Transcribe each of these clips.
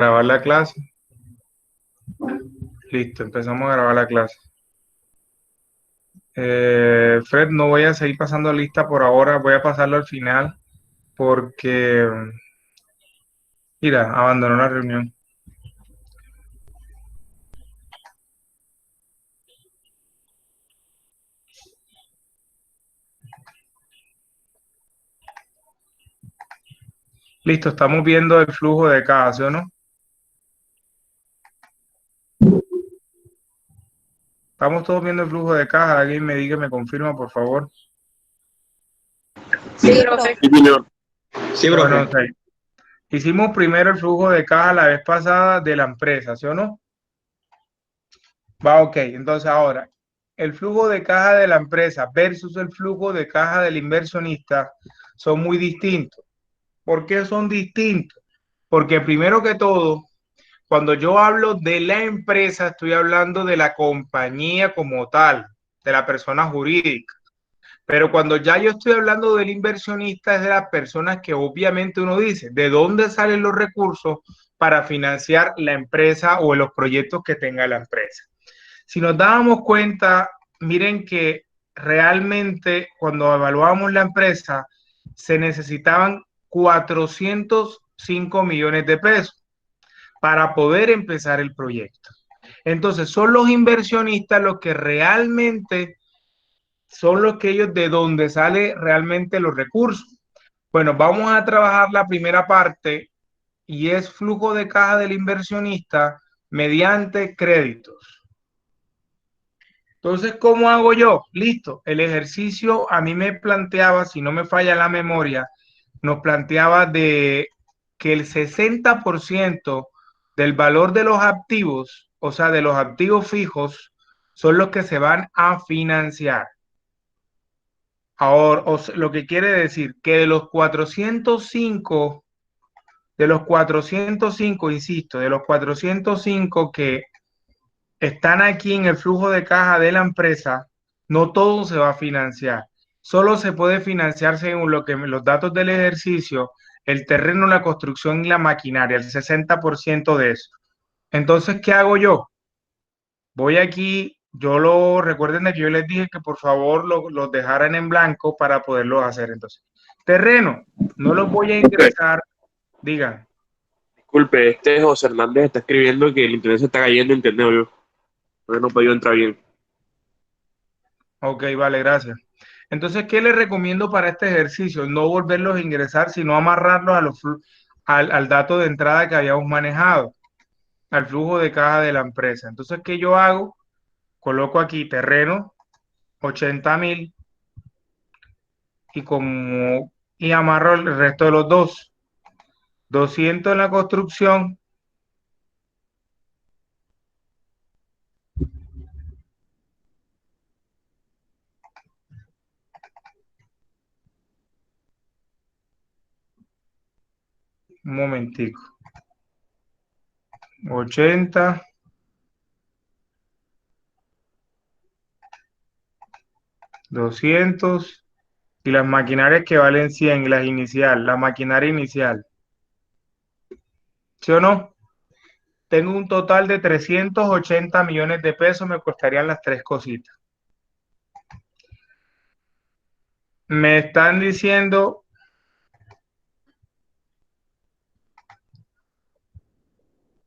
Grabar la clase. Listo, empezamos a grabar la clase. Fred, no voy a seguir pasando lista por ahora, voy a pasarlo al final porque, mira, abandonó la reunión. Listo, estamos viendo el flujo de caja, ¿sí o no? Estamos todos viendo el flujo de caja. Alguien me diga, me confirma, por favor. Sí, profe. Sí, Bueno, profe. ok. Hicimos primero el flujo de caja la vez pasada de la empresa, ¿sí o no? Va, ok. Entonces ahora, el flujo de caja de la empresa versus el flujo de caja del inversionista son muy distintos. ¿Por qué son distintos? Porque primero que todo, cuando yo hablo de la empresa, estoy hablando de la compañía como tal, de la persona jurídica. Pero cuando ya yo estoy hablando del inversionista, es de las personas que obviamente uno dice, ¿de dónde salen los recursos para financiar la empresa o los proyectos que tenga la empresa? Si nos dábamos cuenta, miren que realmente cuando evaluamos la empresa, se necesitaban 405 millones de pesos para poder empezar el proyecto. Entonces, son los inversionistas los que realmente son los que ellos de donde sale realmente los recursos. Bueno, vamos a trabajar la primera parte y es flujo de caja del inversionista mediante créditos. Entonces, ¿cómo hago yo? Listo, el ejercicio a mí me planteaba, si no me falla la memoria, nos planteaba de que el 60% del valor de los activos, o sea, de los activos fijos, son los que se van a financiar. Ahora, lo que quiere decir que de los 405, insisto, de los 405 que están aquí en el flujo de caja de la empresa, no todo se va a financiar. Solo se puede financiar según los datos del ejercicio, el terreno, la construcción y la maquinaria, el 60% de eso. Entonces, ¿qué hago yo? Voy aquí, recuerden de que yo les dije que por favor los dejaran en blanco para poderlo hacer. Entonces, terreno, no los voy a ingresar, digan. Disculpe, este José Hernández está escribiendo que el internet se está cayendo, internet, yo. No he podido entrar bien. Ok, vale, gracias. Entonces, ¿qué les recomiendo para este ejercicio? No volverlos a ingresar, sino amarrarlos al dato de entrada que habíamos manejado, al flujo de caja de la empresa. Entonces, ¿qué yo hago? Coloco aquí terreno, 80.000 y amarro el resto de los dos. 200 en la construcción, un momentico, 80, 200 y las maquinarias que valen 100, la maquinaria inicial. ¿Sí o no? Tengo un total de 380 millones de pesos, me costarían las tres cositas. Me están diciendo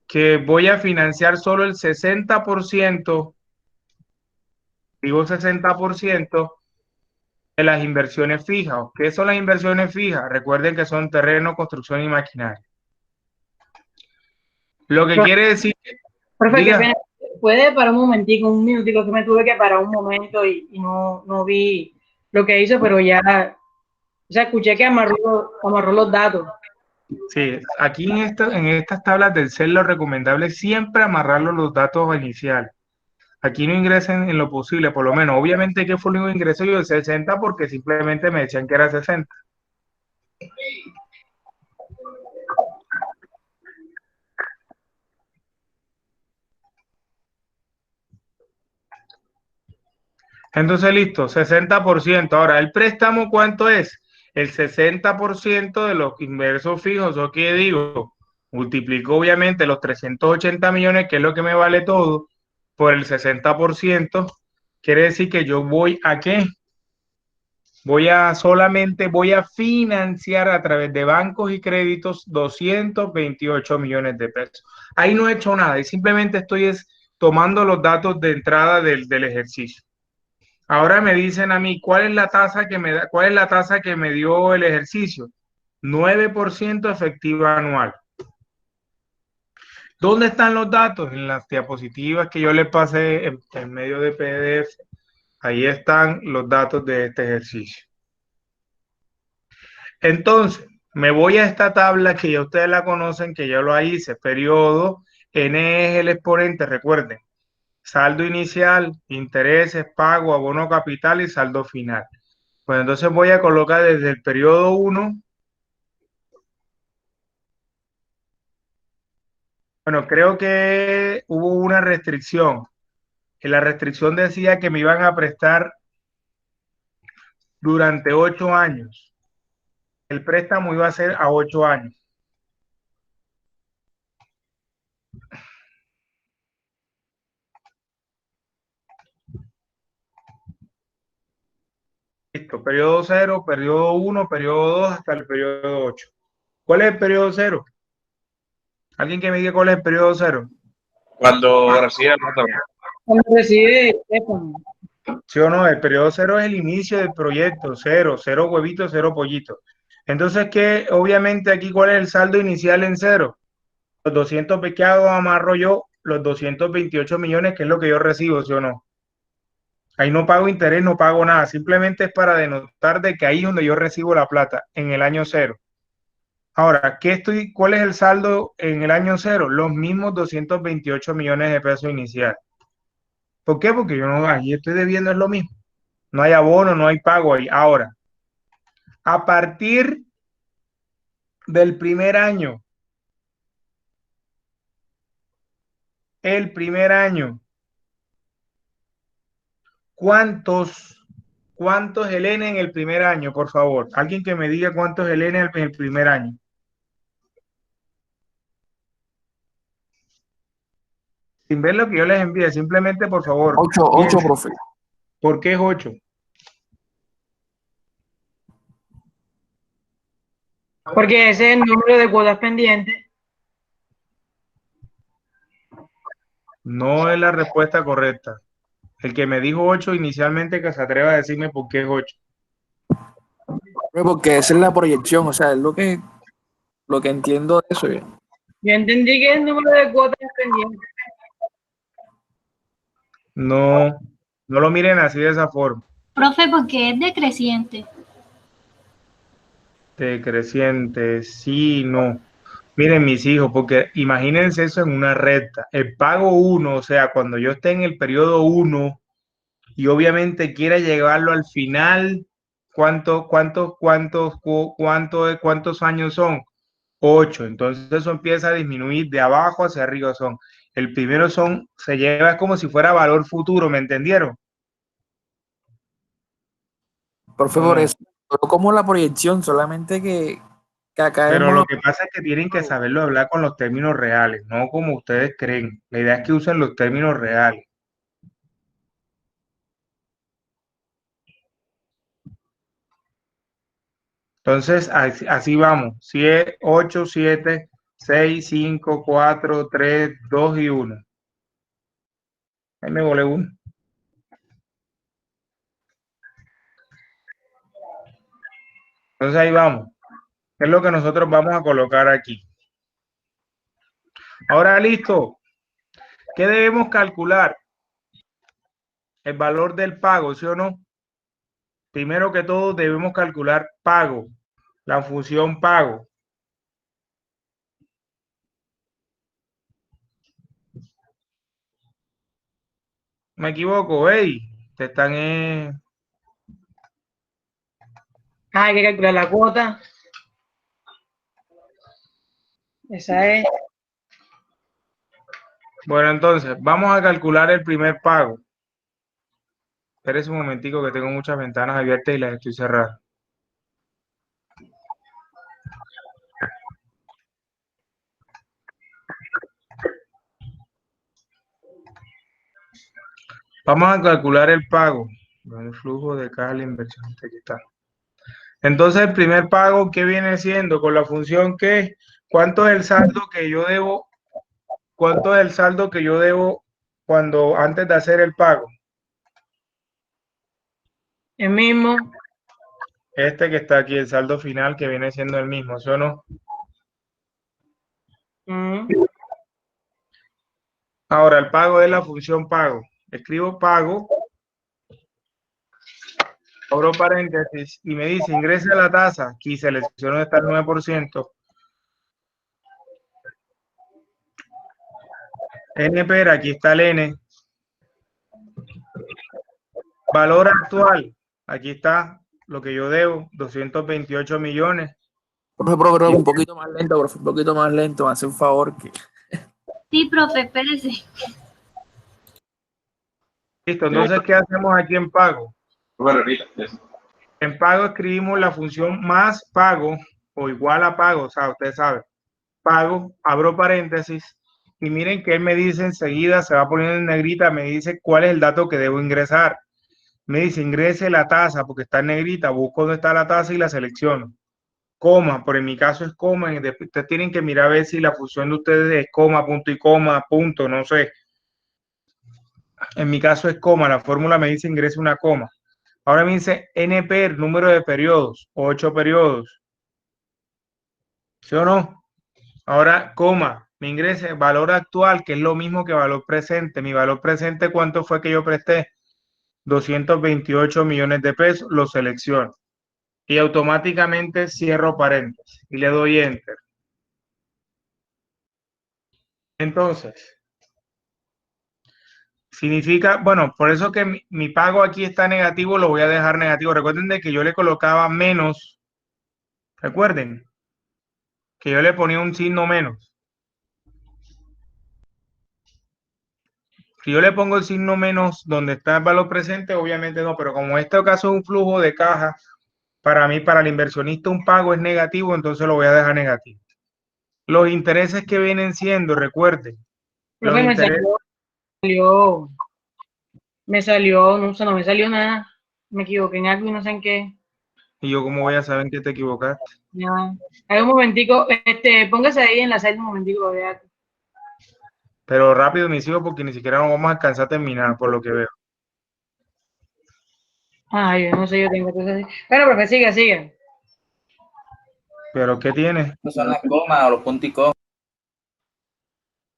que voy a financiar solo el 60%, digo 60% de las inversiones fijas. ¿Qué son las inversiones fijas? Recuerden que son terreno, construcción y maquinaria. Lo que quiere decir, Profe, qué diga, pena. ¿Puede parar un momentico, un minutico? Que me tuve que parar un momento y no vi lo que hizo, pero ya, escuché que amarró los datos. sí, aquí en estas tablas del CEL lo recomendable es siempre amarrarlo los datos iniciales. Aquí no ingresen en lo posible, por lo menos. Obviamente que fue el único ingreso yo de 60 porque simplemente me decían que era 60. Entonces, listo, 60%. Ahora, ¿el préstamo cuánto es? El 60% de los ingresos fijos. ¿O qué digo? multiplico obviamente los 380 millones, que es lo que me vale todo, por el 60%, quiere decir que yo voy a ¿qué? Solamente voy a financiar a través de bancos y créditos 228 millones de pesos. Ahí no he hecho nada y simplemente estoy tomando los datos de entrada del ejercicio. Ahora me dicen a mí, ¿cuál es la tasa que me da, cuál es la tasa que me dio el ejercicio? 9% efectiva anual. ¿Dónde están los datos? En las diapositivas que yo les pasé en medio de PDF. Ahí están los datos de este ejercicio. Entonces, me voy a esta tabla que ya ustedes la conocen, que ya lo hice, periodo, N es el exponente, recuerden, saldo inicial, intereses, pago, abono capital y saldo final. Pues entonces voy a colocar desde el periodo 1, bueno, creo que hubo una restricción, que la restricción decía que me iban a prestar durante 8 años. El préstamo iba a ser a 8 años. Listo, periodo 0, periodo 1, periodo 2 hasta el periodo 8. ¿Cuál es el periodo 0? ¿Alguien que me diga cuál es el periodo 0? Cuando recibe nota. Cuando recibe Estefano. ¿Sí o no? El periodo 0 es el inicio del proyecto, 0, 0 huevitos, 0 pollitos. Entonces, ¿qué? Obviamente aquí, ¿cuál es el saldo inicial en 0? Los 200, ¿qué hago? Amarro yo los 228 millones, que es lo que yo recibo, ¿sí o no? Ahí no pago interés, no pago nada. Simplemente es para denotar de que ahí es donde yo recibo la plata, en el año 0. Ahora, ¿cuál es el saldo en el año 0? Los mismos 228 millones de pesos inicial. ¿Por qué? Porque yo no, ahí estoy debiendo, es lo mismo. No hay abono, no hay pago ahí. Ahora, a partir del primer año, el primer año, ¿cuántos es el N en el primer año, por favor? Alguien que me diga cuántos es el N en el primer año. Sin ver lo que yo les envíe, simplemente, por favor, 8, profe. ¿Por qué es 8? Porque ese es el número de cuotas pendientes. No es la respuesta correcta. El que me dijo 8 inicialmente, que se atreva a decirme por qué es 8. Porque esa es la proyección, o sea, es lo que entiendo de eso. Yo entendí que es el número de cuotas pendientes. No, no lo miren así de esa forma. Profe, porque es decreciente. Decreciente, sí, no. Miren, mis hijos, porque imagínense eso en una recta. El pago 1, o sea, cuando yo esté en el periodo 1 y obviamente quiera llevarlo al final, ¿cuántos años son? 8. Entonces eso empieza a disminuir de abajo hacia arriba. El primero se lleva como si fuera valor futuro, ¿me entendieron? Profe, ¿O por no? eso, pero como la proyección, solamente que acá Pero vemos lo que pasa es que tienen que saberlo hablar con los términos reales, no como ustedes creen. La idea es que usen los términos reales. Entonces, así vamos. 8, 7, 6, 5, 4, 3, 2 y 1. Ahí me volé uno. Entonces ahí vamos. ¿Qué es lo que nosotros vamos a colocar aquí? Ahora listo. ¿Qué debemos calcular? El valor del pago, ¿sí o no? Primero que todo debemos calcular pago, la función pago. Me equivoco, hey, te están Hay que calcular la cuota. Esa es. Bueno, entonces, vamos a calcular el primer pago. Espérese un momentico que tengo muchas ventanas abiertas y las estoy cerrando. Vamos a calcular el pago. El flujo de caja de la inversión. Aquí está. Entonces, el primer pago, ¿qué viene siendo? Con la función que, ¿cuánto es el saldo que yo debo? ¿Cuánto es el saldo que yo debo cuando antes de hacer el pago? El mismo. Este que está aquí, el saldo final que viene siendo el mismo, ¿sí o no? Ahora, el pago es la función pago. Escribo pago, abro paréntesis y me dice ingrese a la tasa. Aquí selecciono está el 9%. NPR, aquí está el N. Valor actual, aquí está lo que yo debo, 228 millones. Profe, un poquito más lento, profe, un poquito más lento, me hace un favor que... Sí, profe, espérese. Listo, entonces, ¿qué hacemos aquí en pago? Bueno, repita. En pago escribimos la función más pago o igual a pago, o sea, usted sabe, pago, abro paréntesis, y miren que él me dice enseguida, se va poniendo en negrita, me dice cuál es el dato que debo ingresar. Me dice ingrese la tasa, porque está en negrita, busco dónde está la tasa y la selecciono. Coma, por en mi caso es coma, y después ustedes tienen que mirar a ver si la función de ustedes es coma, punto y coma, punto, no sé. En mi caso es coma, la fórmula me dice ingrese una coma. Ahora me dice NP, el número de periodos, 8 periodos. ¿Sí o no? Ahora, coma, me ingrese valor actual, que es lo mismo que valor presente. Mi valor presente, ¿cuánto fue que yo presté? 228 millones de pesos, lo selecciono. Y automáticamente cierro paréntesis y le doy enter. Entonces, significa, bueno, por eso que mi pago aquí está negativo, lo voy a dejar negativo. Recuerden de que yo le colocaba menos, recuerden que yo le ponía un signo menos. Si yo le pongo el signo menos donde está el valor presente, obviamente no, pero como en este caso es un flujo de caja, para mí, para el inversionista, un pago es negativo, entonces lo voy a dejar negativo. Los intereses que vienen siendo, recuerden, los Profe, intereses, me salió, no sé, no me salió nada. Me equivoqué en algo y no sé en qué. y yo cómo voy a saber en qué te equivocaste. Ya. Hay un momentico, póngase ahí en la salida un momentico, vea. Pero rápido, mis hijos, porque ni siquiera nos vamos a alcanzar a terminar, por lo que veo. Ay, yo no sé, yo tengo cosas así. Bueno, profe, sigue. Pero ¿qué tiene? No son las comas o los puntos y comas.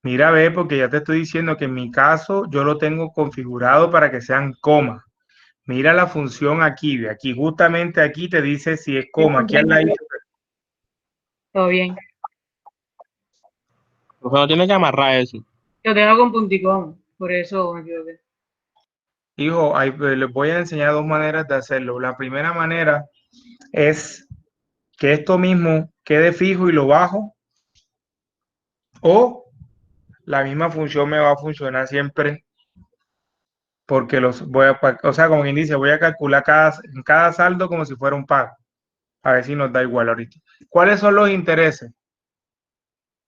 Mira, ve, porque ya te estoy diciendo que en mi caso yo lo tengo configurado para que sean comas. Mira la función aquí, de aquí, justamente aquí te dice si es coma, aquí al lado. Todo bien. Profe, no tiene que amarrar eso. Yo tengo con punticón, por eso me equivoqué. Hijo, les voy a enseñar dos maneras de hacerlo. La primera manera es que esto mismo quede fijo y lo bajo, o la misma función me va a funcionar siempre porque los voy a, o sea, como quien dice, voy a calcular en cada saldo como si fuera un pago. A ver si nos da igual ahorita. ¿Cuáles son los intereses?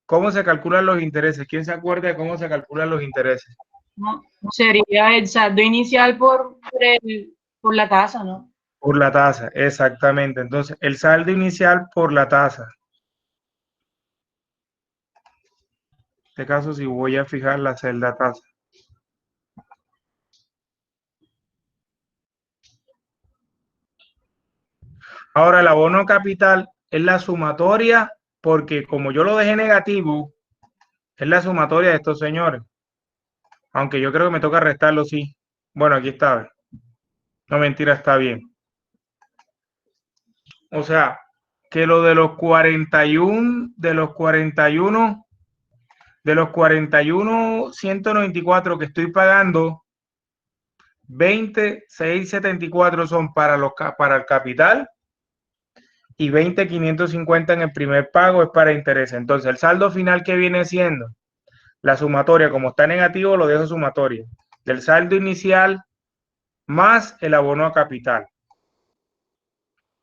¿Cómo se calculan los intereses? ¿Quién se acuerda de cómo se calculan los intereses? No, sería el saldo inicial por la tasa, ¿no? Por la tasa, exactamente. Entonces, el saldo inicial por la tasa. En este caso, si voy a fijar la celda tasa. Ahora, el abono capital es la sumatoria, porque como yo lo dejé negativo, es la sumatoria de estos señores. Aunque yo creo que me toca restarlo, sí. Bueno, aquí está. No, mentira, está bien. O sea, que lo de los 41, de los 41, 194 que estoy pagando, 20,674 son para el capital y 20,550 en el primer pago es para interés. Entonces, el saldo final que viene siendo la sumatoria, como está negativo, lo dejo sumatoria del saldo inicial más el abono a capital.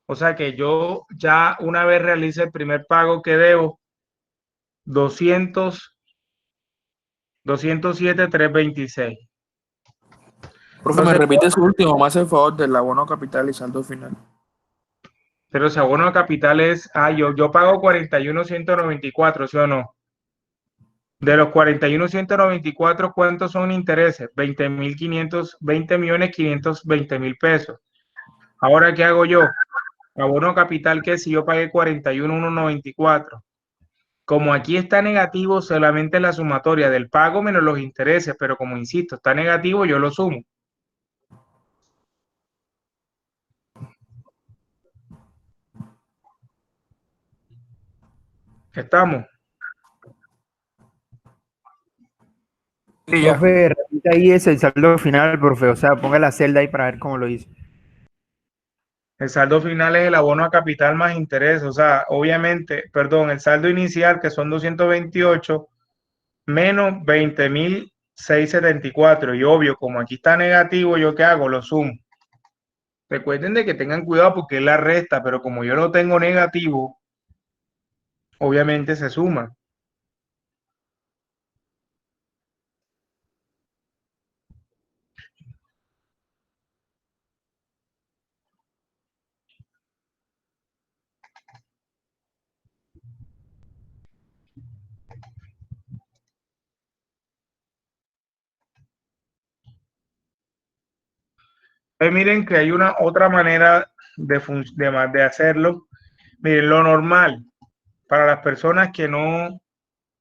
O sea que yo ya una vez realice el primer pago que debo, 207,326. Profe, me repite su último, más el favor del abono capital y saldo final. Pero si abono a capital es, yo pago 41.194, ¿sí o no? De los 41.194, ¿cuántos son intereses? 20.520.000 pesos. Ahora, ¿qué hago yo? Abono a capital, que si yo pagué 41.194. Como aquí está negativo, solamente la sumatoria del pago menos los intereses, pero como insisto, está negativo, yo lo sumo. ¿Estamos? Sí, ya. Profe, repita ahí ese el saldo final, profe. O sea, ponga la celda ahí para ver cómo lo hizo. El saldo final es el abono a capital más interés, o sea, obviamente, perdón, el saldo inicial, que son 228, menos 20.674. Y obvio, como aquí está negativo, ¿yo qué hago? Lo sumo. Recuerden de que tengan cuidado porque es la resta, pero como yo lo tengo negativo, obviamente se suma. Miren que hay una otra manera de hacerlo. Miren, lo normal para las personas que no,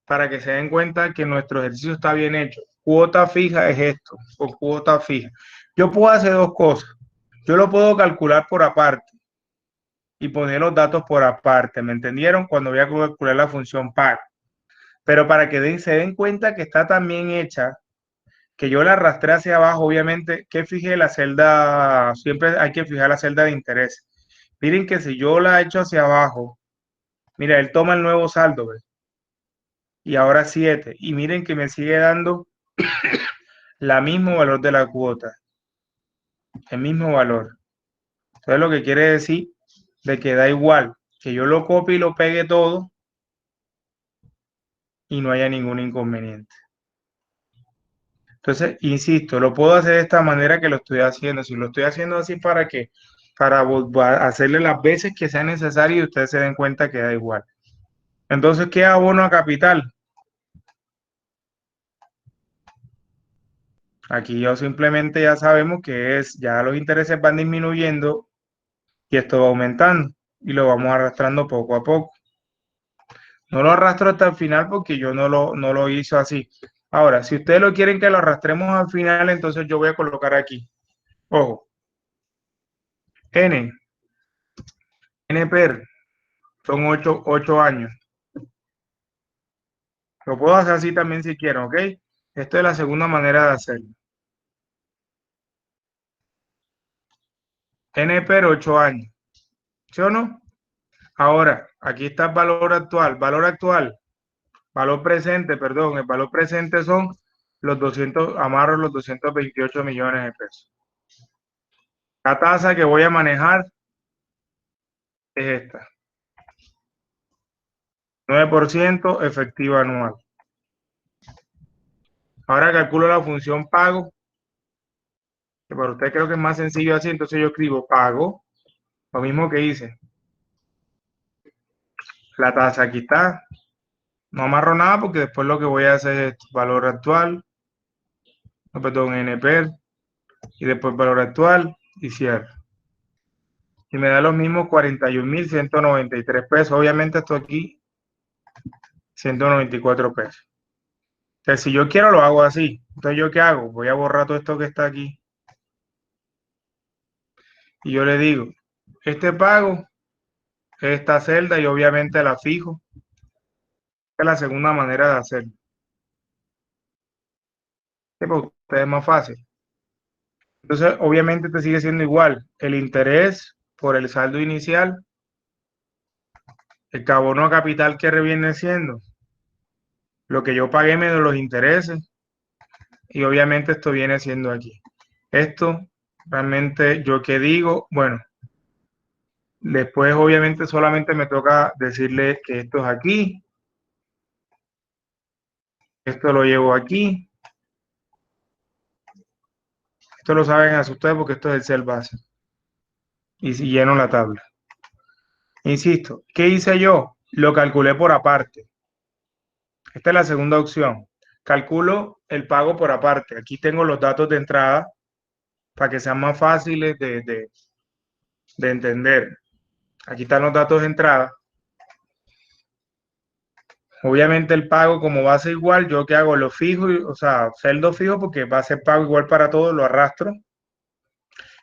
para que se den cuenta que nuestro ejercicio está bien hecho. Cuota fija es esto, o cuota fija. Yo puedo hacer dos cosas. Yo lo puedo calcular por aparte y poner los datos por aparte. ¿Me entendieron? Cuando voy a calcular la función par. Pero para que se den cuenta que está tan bien hecha, que yo la arrastré hacia abajo, obviamente, que fijé la celda, siempre hay que fijar la celda de interés. Miren que si yo la echo hacia abajo, mira, él toma el nuevo saldo, ¿ves? Y ahora 7. Y miren que me sigue dando la mismo valor de la cuota, el mismo valor. Entonces lo que quiere decir de que da igual que yo lo copie y lo pegue todo y no haya ningún inconveniente. Entonces, insisto, lo puedo hacer de esta manera que lo estoy haciendo. Si lo estoy haciendo así, ¿para qué? Para hacerle las veces que sea necesario y ustedes se den cuenta que da igual. Entonces, ¿qué abono a capital? Aquí yo simplemente ya sabemos que ya los intereses van disminuyendo y esto va aumentando y lo vamos arrastrando poco a poco. No lo arrastro hasta el final porque yo no lo hice así. Ahora, si ustedes lo quieren que lo arrastremos al final, entonces yo voy a colocar aquí. Ojo, NPR son 8 años. Lo puedo hacer así también si quiero, ¿ok? Esta es la segunda manera de hacerlo. NPR 8 años. ¿Sí o no? Ahora, aquí está el valor actual. Valor presente, perdón. El valor presente son los 200, amarro los 228 millones de pesos. La tasa que voy a manejar es esta. 9% efectiva anual. Ahora calculo la función pago, que para usted creo que es más sencillo así, entonces yo escribo pago, lo mismo que hice. La tasa aquí está, no amarro nada porque después lo que voy a hacer es valor actual, no, perdón, NPR, y después valor actual y cierro. Y me da los mismos 41.193 pesos, obviamente esto aquí, 194 pesos. Entonces, si yo quiero lo hago así, entonces yo ¿qué hago? Voy a borrar todo esto que está aquí. Y yo le digo, este pago, esta celda y obviamente la fijo. Es la segunda manera de hacerlo. Que para ustedes es más fácil. Entonces, obviamente te sigue siendo igual. El interés por el saldo inicial, el abono a capital que viene siendo lo que yo pagué menos los intereses. Y obviamente esto viene siendo aquí. Esto realmente yo que digo, bueno, después obviamente solamente me toca decirle que esto es aquí. Esto lo llevo aquí. Esto lo saben hacer ustedes porque esto es el Excel base. Y si lleno la tabla. Insisto, ¿qué hice yo? Lo calculé por aparte. Esta es la segunda opción. Calculo el pago por aparte. Aquí tengo los datos de entrada para que sean más fáciles de entender. Aquí están los datos de entrada. Obviamente el pago como va a ser igual, yo que hago lo fijo, o sea, saldo fijo porque va a ser pago igual para todos, lo arrastro.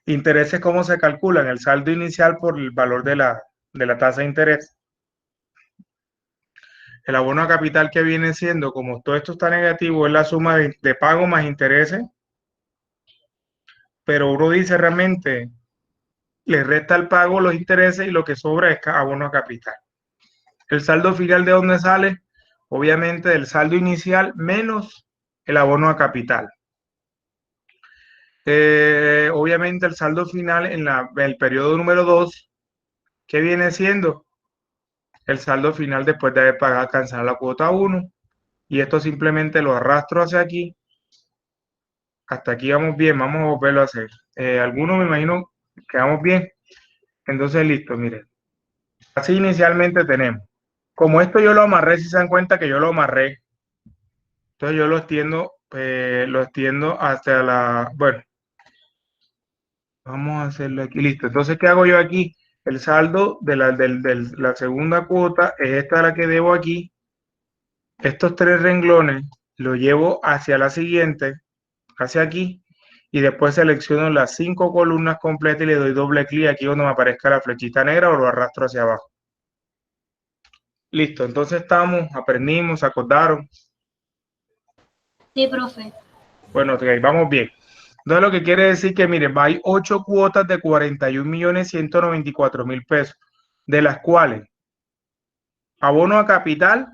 Intereses, ¿cómo se calculan? El saldo inicial por el valor de la tasa de interés. El abono a capital que viene siendo, como todo esto está negativo, es la suma de pago más intereses. Pero uno dice realmente, le resta el pago los intereses y lo que sobra es abono a capital. El saldo final, ¿de dónde sale? Obviamente del saldo inicial menos el abono a capital. Obviamente el saldo final en el periodo número 2, ¿qué viene siendo? El saldo final después de haber pagado, cancelar la cuota 1. Y esto simplemente lo arrastro hacia aquí. Hasta aquí vamos bien, vamos a volverlo a hacer. Algunos me imagino que vamos bien. Entonces listo, miren. Así inicialmente tenemos. Como esto yo lo amarré, si se dan cuenta que yo lo amarré, entonces yo lo extiendo hasta la, bueno, vamos a hacerlo aquí, listo. Entonces, ¿qué hago yo aquí? El saldo de la segunda cuota es esta la que debo aquí. Estos 3 renglones los llevo hacia la siguiente, hacia aquí, y después selecciono las 5 columnas completas y le doy doble clic aquí donde me aparezca la flechita negra o lo arrastro hacia abajo. Listo, entonces aprendimos, acordaron. Sí, profe. Bueno, ok, vamos bien. Entonces lo que quiere decir que, miren, hay 8 cuotas de 41.194.000 pesos, de las cuales abono a capital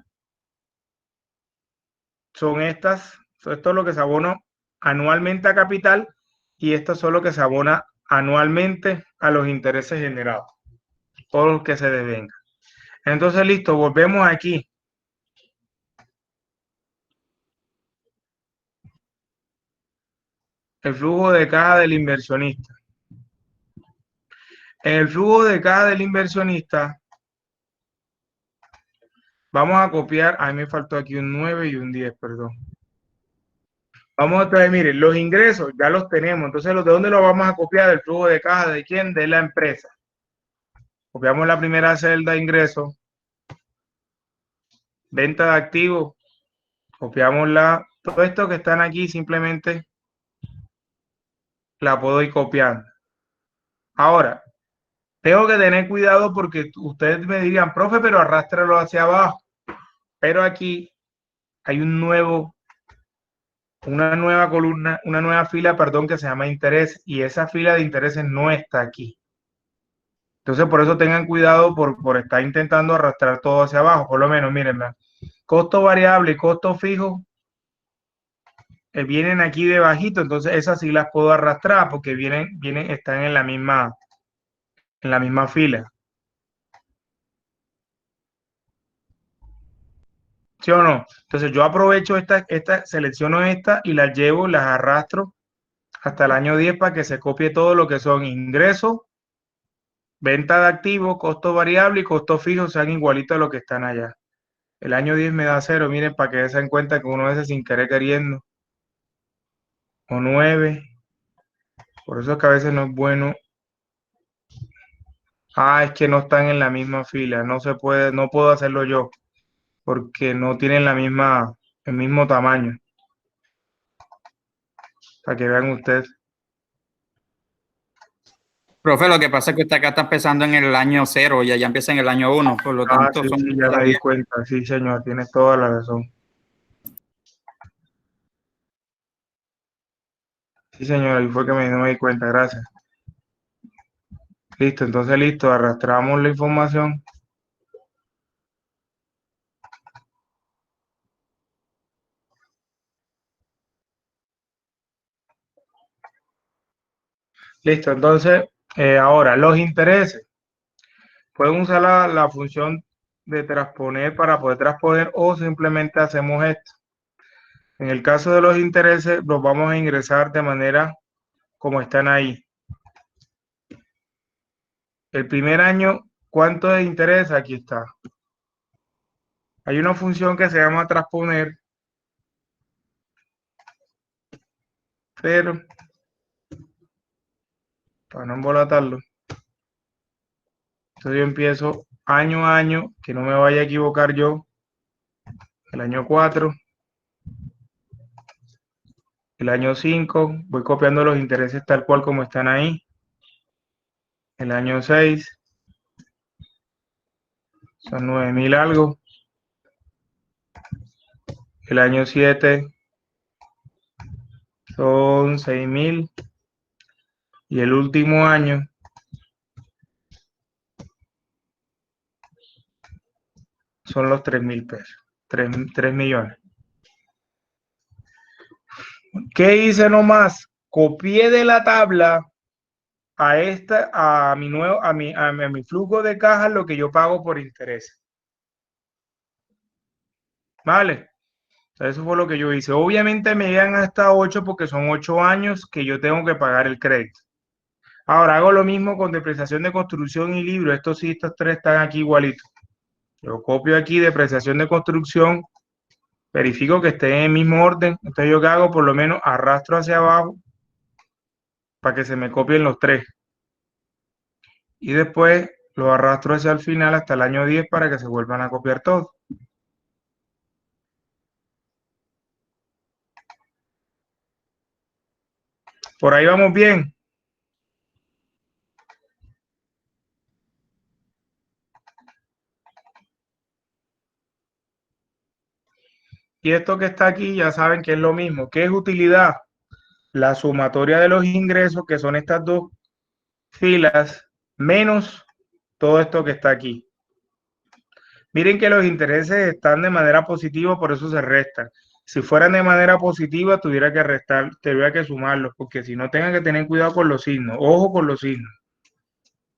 son estas, esto es lo que se abona anualmente a capital y esto es lo que se abona anualmente a los intereses generados, todos los que se devengan. Entonces, listo, volvemos aquí. El flujo de caja del inversionista. En el flujo de caja del inversionista, vamos a copiar, a mí me faltó aquí un 9 y un 10, perdón. Vamos a traer, miren, los ingresos ya los tenemos, entonces ¿de dónde los vamos a copiar? Del flujo de caja de quién? De la empresa. Copiamos la primera celda de ingresos, venta de activos, copiamos todo esto que están aquí, simplemente la puedo ir copiando. Ahora, tengo que tener cuidado porque ustedes me dirían, profe, pero arrástralo hacia abajo. Pero aquí hay una nueva columna, una nueva fila, perdón, que se llama interés, y esa fila de intereses no está aquí. Entonces, por eso tengan cuidado por estar intentando arrastrar todo hacia abajo. Por lo menos, miren, costo variable y costo fijo vienen aquí debajito, entonces esas sí las puedo arrastrar porque están en la misma fila. ¿Sí o no? Entonces yo aprovecho selecciono esta y las llevo, las arrastro hasta el año 10 para que se copie todo lo que son ingresos, venta de activos, costo variable y costo fijo sean igualitos a lo que están allá. El año 10 me da 0, miren, para que se den cuenta que uno a veces sin querer queriendo. O 9. Por eso es que a veces no es bueno. Es que no están en la misma fila, no se puede, no puedo hacerlo yo, porque no tienen el mismo tamaño. Para que vean ustedes. Profe, lo que pasa es que usted acá está empezando en el año 0 y allá empieza en el año 1, por lo tanto Sí, son sí, ya me di cuenta, sí, señor, tienes toda la razón. Sí, señor, ahí fue que no me di cuenta, gracias. Listo, entonces listo, arrastramos la información. Listo, entonces, ahora, los intereses. Pueden usar la función de transponer para poder transponer o simplemente hacemos esto. En el caso de los intereses, los vamos a ingresar de manera como están ahí. El primer año, ¿cuánto de interés? Aquí está. Hay una función que se llama transponer, pero para no embolatarlo, entonces yo empiezo año a año, que no me vaya a equivocar yo, el año 4, el año 5, voy copiando los intereses tal cual como están ahí, el año 6, son 9.000 algo, el año 7 son 6.000 y el último año son los 3.000 pesos, 3 millones. ¿Qué hice nomás? Copié de la tabla a mi flujo de caja lo que yo pago por interés. ¿Vale? Eso fue lo que yo hice. Obviamente me llegan hasta 8 porque son 8 años que yo tengo que pagar el crédito. Ahora hago lo mismo con depreciación de construcción y libro. Estos sí, estos tres están aquí igualitos. Yo copio aquí depreciación de construcción, verifico que esté en el mismo orden. Entonces yo que hago, por lo menos arrastro hacia abajo para que se me copien los tres. Y después lo arrastro hacia el final hasta el año 10 para que se vuelvan a copiar todos. Por ahí vamos bien. Y esto que está aquí ya saben que es lo mismo. ¿Qué es utilidad? La sumatoria de los ingresos, que son estas dos filas, menos todo esto que está aquí. Miren que los intereses están de manera positiva, por eso se restan. Si fueran de manera positiva, tuviera que restar, tuviera que sumarlos, porque si no, tengan que tener cuidado con los signos. Ojo con los signos.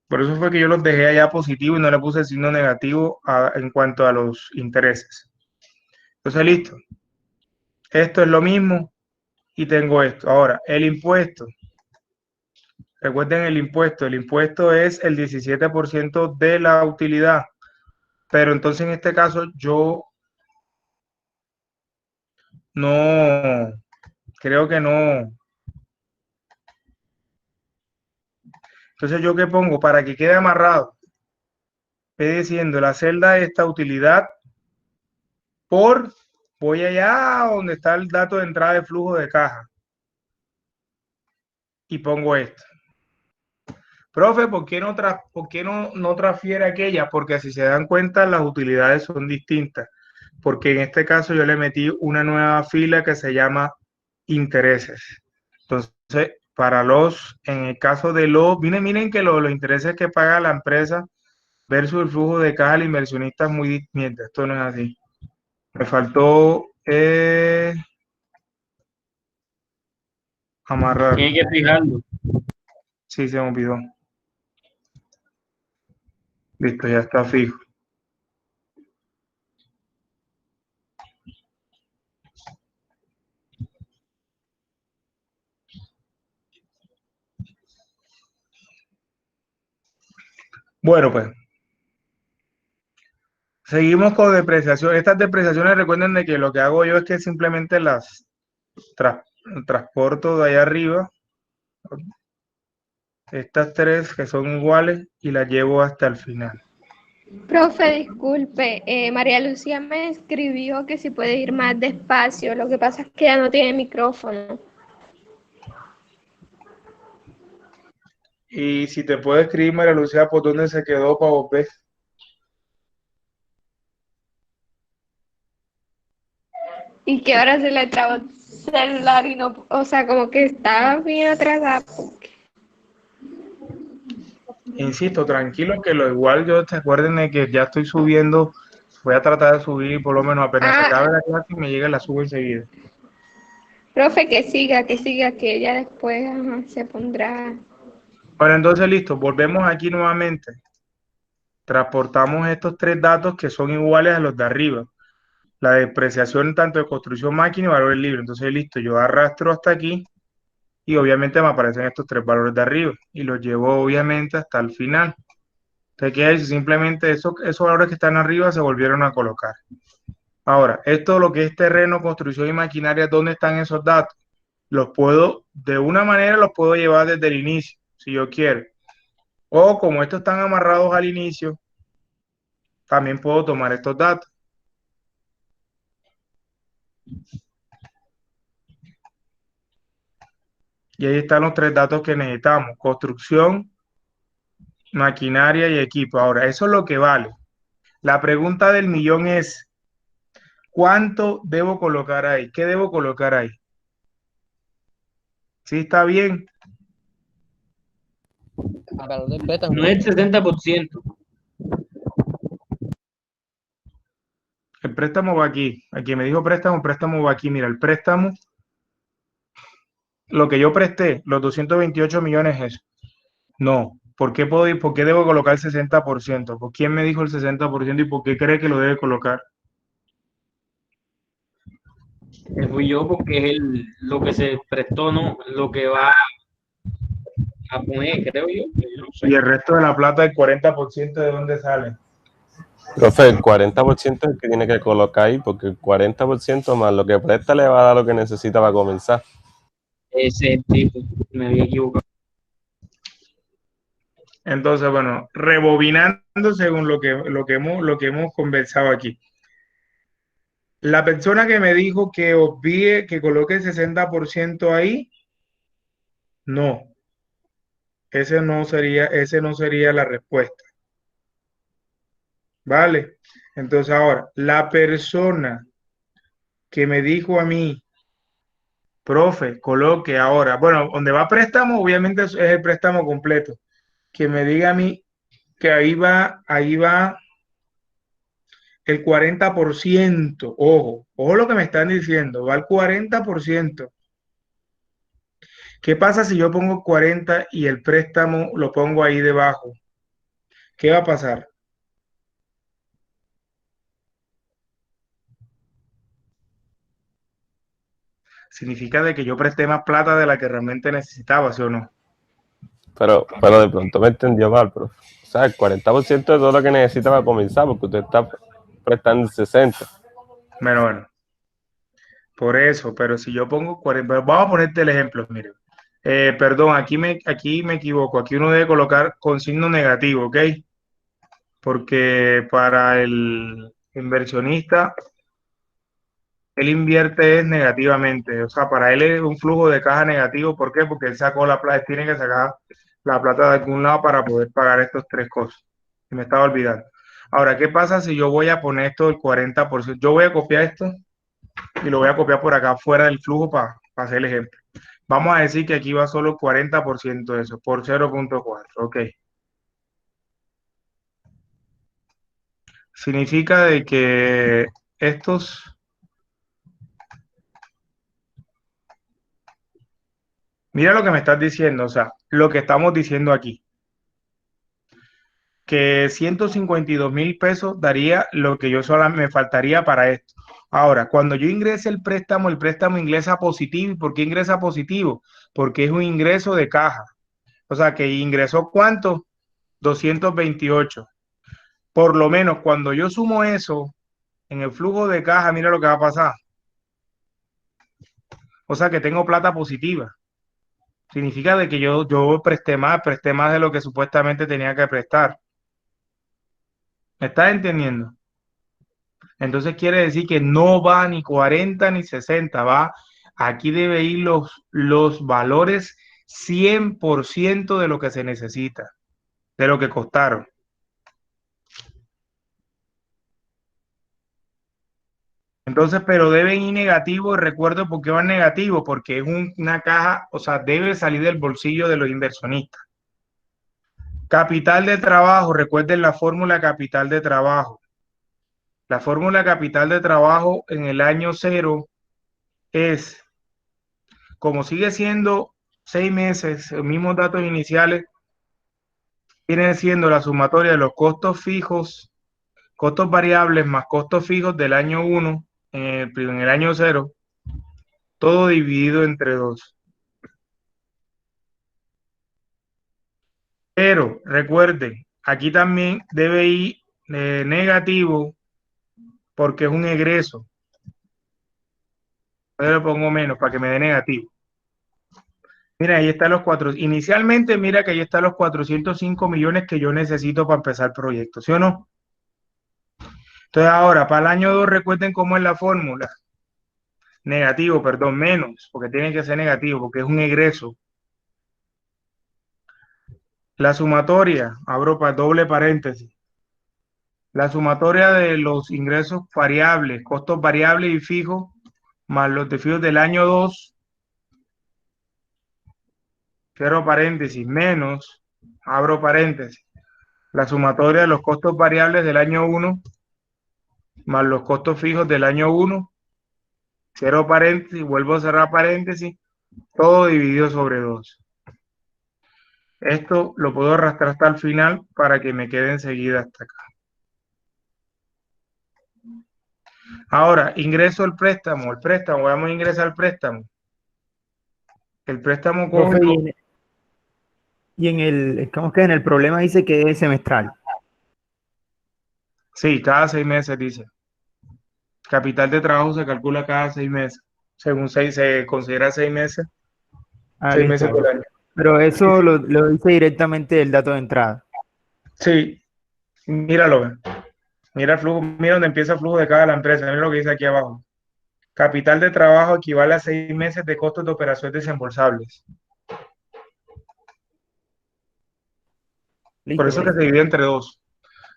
Por eso fue que yo los dejé allá positivos y no le puse el signo negativo en cuanto a los intereses. Entonces, listo. Esto es lo mismo y tengo esto. Ahora, el impuesto. Recuerden el impuesto. El impuesto es el 17% de la utilidad. Pero entonces en este caso yo no, creo que no. Entonces yo qué pongo para que quede amarrado. Ve diciendo la celda de esta utilidad por, voy allá donde está el dato de entrada de flujo de caja. Y pongo esto. Profe, ¿por qué no transfiere aquella? Porque si se dan cuenta, las utilidades son distintas. Porque en este caso yo le metí una nueva fila que se llama intereses. Entonces, en el caso de miren que los intereses que paga la empresa versus el flujo de caja del inversionista es muy distinto. Esto no es así. Me faltó amarrar. Tiene que fijarlo. Sí, se me olvidó. Listo, ya está fijo. Bueno, pues seguimos con depreciación. Estas depreciaciones, recuerden de que lo que hago yo es que simplemente las transporto de allá arriba. Estas tres que son iguales y las llevo hasta el final. Profe, disculpe, María Lucía me escribió que si puede ir más despacio, lo que pasa es que ella no tiene micrófono. Y si te puede escribir, María Lucía, por dónde se quedó para volver. Y que ahora se le trabó el celular y no, o sea, como que está bien atrasada. Insisto, tranquilo, que lo igual yo te acuerden de que ya estoy subiendo. Voy a tratar de subir por lo menos apenas se acabe la clase y me llegue la subo enseguida. Profe, que siga, que ella después se pondrá. Bueno, entonces listo, volvemos aquí nuevamente. Transportamos estos tres datos que son iguales a los de arriba. La depreciación tanto de construcción máquina y valores libres. Entonces listo, yo arrastro hasta aquí y obviamente me aparecen estos tres valores de arriba y los llevo obviamente hasta el final. Entonces, ¿qué es? Simplemente esos valores que están arriba se volvieron a colocar. Ahora, esto lo que es terreno, construcción y maquinaria, ¿dónde están esos datos? Los puedo, de una manera los puedo llevar desde el inicio, si yo quiero. O como estos están amarrados al inicio, también puedo tomar estos datos. Y ahí están los tres datos que necesitamos: construcción, maquinaria y equipo. Ahora, eso es lo que vale. La pregunta del millón es, ¿cuánto debo colocar ahí? ¿Qué debo colocar ahí? ¿Sí está bien? No es el 60%. El préstamo va aquí. Aquí me dijo préstamo, préstamo va aquí. Mira, el préstamo, lo que yo presté, los 228 millones es eso. No. ¿Por qué debo colocar el 60%? ¿Por quién me dijo el 60% y por qué cree que lo debe colocar? Fui yo porque es lo que se prestó, ¿no? Lo que va a poner, creo yo. No sé. Y el resto de la plata, el 40%, ¿de dónde sale? Profe, el 40% es el que tiene que colocar ahí, porque el 40% más lo que presta le va a dar lo que necesita para comenzar. Ese tipo, me había equivocado. Entonces, bueno, rebobinando según lo que hemos conversado aquí. La persona que me dijo que obvie, que coloque el 60% ahí, no. Ese no sería la respuesta. ¿Vale? Entonces ahora, la persona que me dijo a mí, profe, coloque ahora, bueno, donde va préstamo, obviamente es el préstamo completo. Que me diga a mí que ahí va el 40%. Ojo lo que me están diciendo, va al 40%. ¿Qué pasa si yo pongo 40 y el préstamo lo pongo ahí debajo? ¿Qué va a pasar? Significa de que yo presté más plata de la que realmente necesitaba, ¿sí o no? Pero de pronto me entendió mal, profe. O sea, el 40% es todo lo que necesita para comenzar, porque usted está prestando el 60%. Bueno, por eso, pero si yo pongo 40, vamos a ponerte el ejemplo, mire. Perdón, aquí me equivoco, aquí uno debe colocar con signo negativo, ¿ok? Porque para el inversionista, él invierte negativamente, o sea, para él es un flujo de caja negativo. ¿Por qué? Porque él sacó la plata, tiene que sacar la plata de algún lado para poder pagar estas tres cosas. Y me estaba olvidando. Ahora, ¿qué pasa si yo voy a poner esto del 40%? Yo voy a copiar esto y lo voy a copiar por acá fuera del flujo para hacer el ejemplo. Vamos a decir que aquí va solo 40% de eso, por 0.4, ok. Significa de que estos... Mira lo que me estás diciendo, o sea, lo que estamos diciendo aquí. Que 152.000 pesos daría lo que yo solamente me faltaría para esto. Ahora, cuando yo ingrese el préstamo ingresa positivo. ¿Y por qué ingresa positivo? Porque es un ingreso de caja. O sea, que ingresó ¿cuánto? 228. Por lo menos cuando yo sumo eso en el flujo de caja, mira lo que va a pasar. O sea, que tengo plata positiva. Significa de que yo presté más de lo que supuestamente tenía que prestar. ¿Me estás entendiendo? Entonces quiere decir que no va ni 40 ni 60, va, aquí debe ir los valores 100% de lo que se necesita, de lo que costaron. Entonces, pero deben ir negativos, recuerdo por qué van negativos, porque es una caja, o sea, debe salir del bolsillo de los inversionistas. Capital de trabajo, recuerden la fórmula capital de trabajo. La fórmula capital de trabajo en el año 0 es, como sigue siendo 6 meses, los mismos datos iniciales, viene siendo la sumatoria de los costos fijos, costos variables más costos fijos del año 1 en el año 0, todo dividido entre 2. Pero recuerden, aquí también debe ir negativo porque es un egreso. Yo le pongo menos para que me dé negativo. Mira, ahí están los 4. Inicialmente, mira que ahí están los 405 millones que yo necesito para empezar el proyecto, ¿sí o no? Entonces ahora, para el año 2, recuerden cómo es la fórmula. Negativo, perdón, menos, porque tiene que ser negativo, porque es un egreso. La sumatoria, abro para doble paréntesis. La sumatoria de los ingresos variables, costos variables y fijos, más los desvíos del año 2, cierro paréntesis, menos, abro paréntesis, la sumatoria de los costos variables del año 1, más los costos fijos del año 1, cierro paréntesis, vuelvo a cerrar paréntesis, todo dividido sobre 2. Esto lo puedo arrastrar hasta el final para que me quede enseguida hasta acá. Ahora, ingreso el préstamo, vamos a ingresar al préstamo. El préstamo Profe, coge... y en el, ¿cómo es que en el problema dice que es semestral? Sí, cada 6 meses dice. Capital de trabajo se calcula cada 6 meses. Según se considera 6 meses. Ah, 6 listo. meses por año. Pero eso lo dice directamente el dato de entrada. Sí, míralo. Mira el flujo, mira donde empieza el flujo de cada la empresa. Mira lo que dice aquí abajo. Capital de trabajo equivale a 6 meses de costos de operaciones desembolsables. Listo, Por eso que profe. se divide entre 2.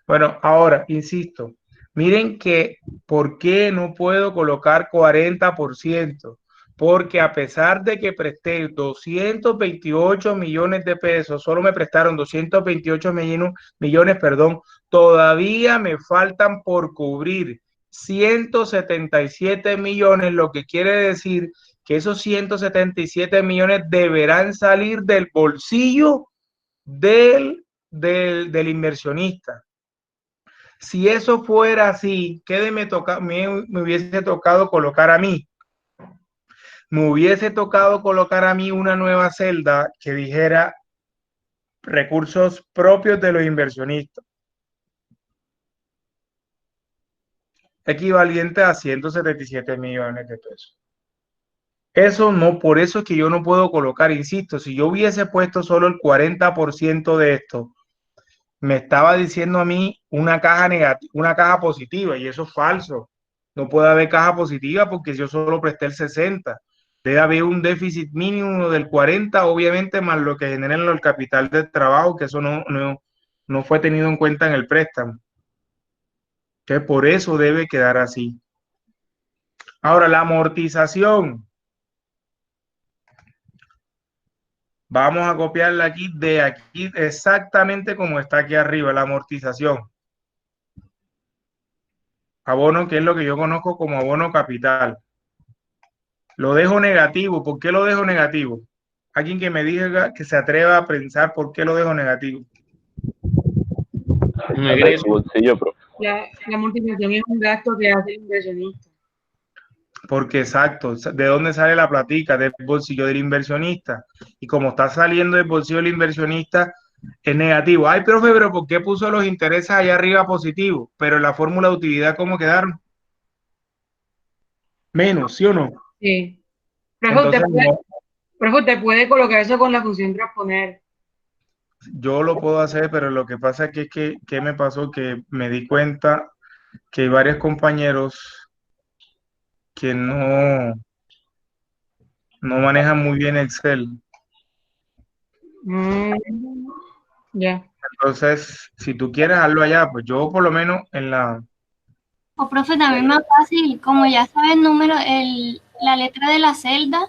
Bueno, ahora, insisto, miren que ¿por qué no puedo colocar 40%? Porque a pesar de que presté 228 millones de pesos, solo me prestaron 228 millones, todavía me faltan por cubrir 177 millones, lo que quiere decir que esos 177 millones deberán salir del bolsillo del inversionista. Si eso fuera así, ¿qué me hubiese tocado colocar a mí? Me hubiese tocado colocar a mí una nueva celda que dijera recursos propios de los inversionistas, equivalente a 177 millones de pesos. Eso no, por eso es que yo no puedo colocar, insisto, si yo hubiese puesto solo el 40% de esto, me estaba diciendo a mí una caja negativa, una caja positiva, y eso es falso. No puede haber caja positiva porque yo solo presté el 60. Debe haber un déficit mínimo del 40, obviamente, más lo que genera el capital de trabajo, que eso no fue tenido en cuenta en el préstamo. Que por eso debe quedar así. Ahora, la amortización. Vamos a copiarla aquí de aquí exactamente como está aquí arriba, la amortización. Abono, que es lo que yo conozco como abono capital. Lo dejo negativo. ¿Por qué lo dejo negativo? Alguien que me diga, que se atreva a pensar por qué lo dejo negativo. Un egreso. Bolsillo, profe. La amortización es un gasto que hace el inversionista. Porque exacto, ¿de dónde sale la platica? Del bolsillo del inversionista. Y como está saliendo del bolsillo del inversionista, es negativo. Ay, profe, pero ¿por qué puso los intereses allá arriba positivo? Pero en la fórmula de utilidad, ¿cómo quedaron? Menos, ¿sí o no? Sí. Entonces, Profe, usted puede colocar eso con la función transponer. yo lo puedo hacer, pero lo que pasa es que ¿qué me pasó? Que me di cuenta que hay varios compañeros que no manejan muy bien Excel. Ya. Entonces, si tú quieres hazlo allá, pues yo por lo menos en la... O profe, también más fácil, como ya sabe el número, la letra de la celda,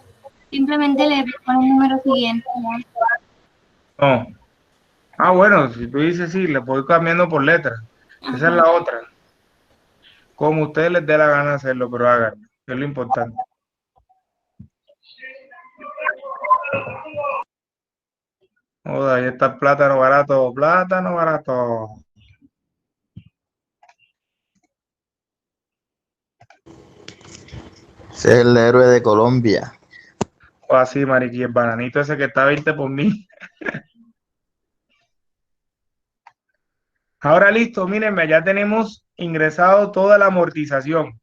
simplemente le pone el número siguiente, ¿no? No. Ah, bueno, si tú dices sí, le voy cambiando por letra. Ajá. Esa es la otra. Como a ustedes les dé la gana hacerlo, pero háganlo. Es lo importante. Joder, ahí está plátano barato, plátano barato. Ese es el héroe de Colombia. O así, mariqui, el bananito ese que está 20 por mí. Ahora listo, mírenme, ya tenemos ingresado toda la amortización.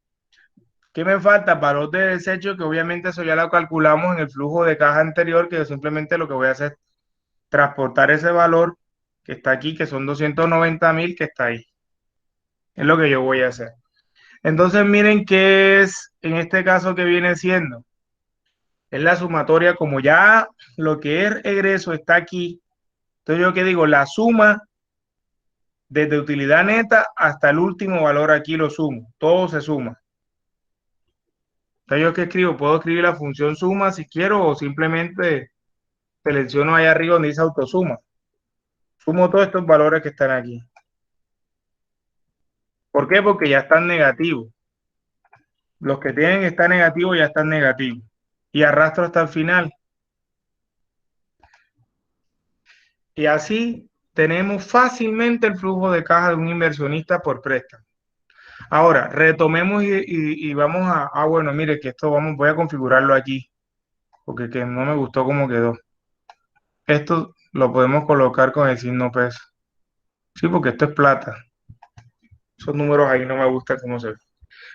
¿Qué me falta? Valor de desecho, que obviamente eso ya lo calculamos en el flujo de caja anterior, que yo simplemente lo que voy a hacer es transportar ese valor que está aquí, que son 290.000, que está ahí. Es lo que yo voy a hacer. Entonces miren qué es en este caso que viene siendo. Es la sumatoria, como ya lo que es egreso está aquí. Entonces yo qué digo, la suma desde utilidad neta hasta el último valor aquí lo sumo. Todo se suma. Entonces yo qué escribo, puedo escribir la función suma si quiero o simplemente selecciono ahí arriba donde dice autosuma. Sumo todos estos valores que están aquí. ¿Por qué? Porque ya están negativos. Los que tienen que estar negativos ya están negativos. Y arrastro hasta el final. Y así tenemos fácilmente el flujo de caja de un inversionista por préstamo. Ahora, retomemos y vamos a, bueno, mire que esto voy a configurarlo aquí, porque que no me gustó cómo quedó. Esto lo podemos colocar con el signo peso. Sí, porque esto es plata. Esos números ahí no me gustan cómo se ve.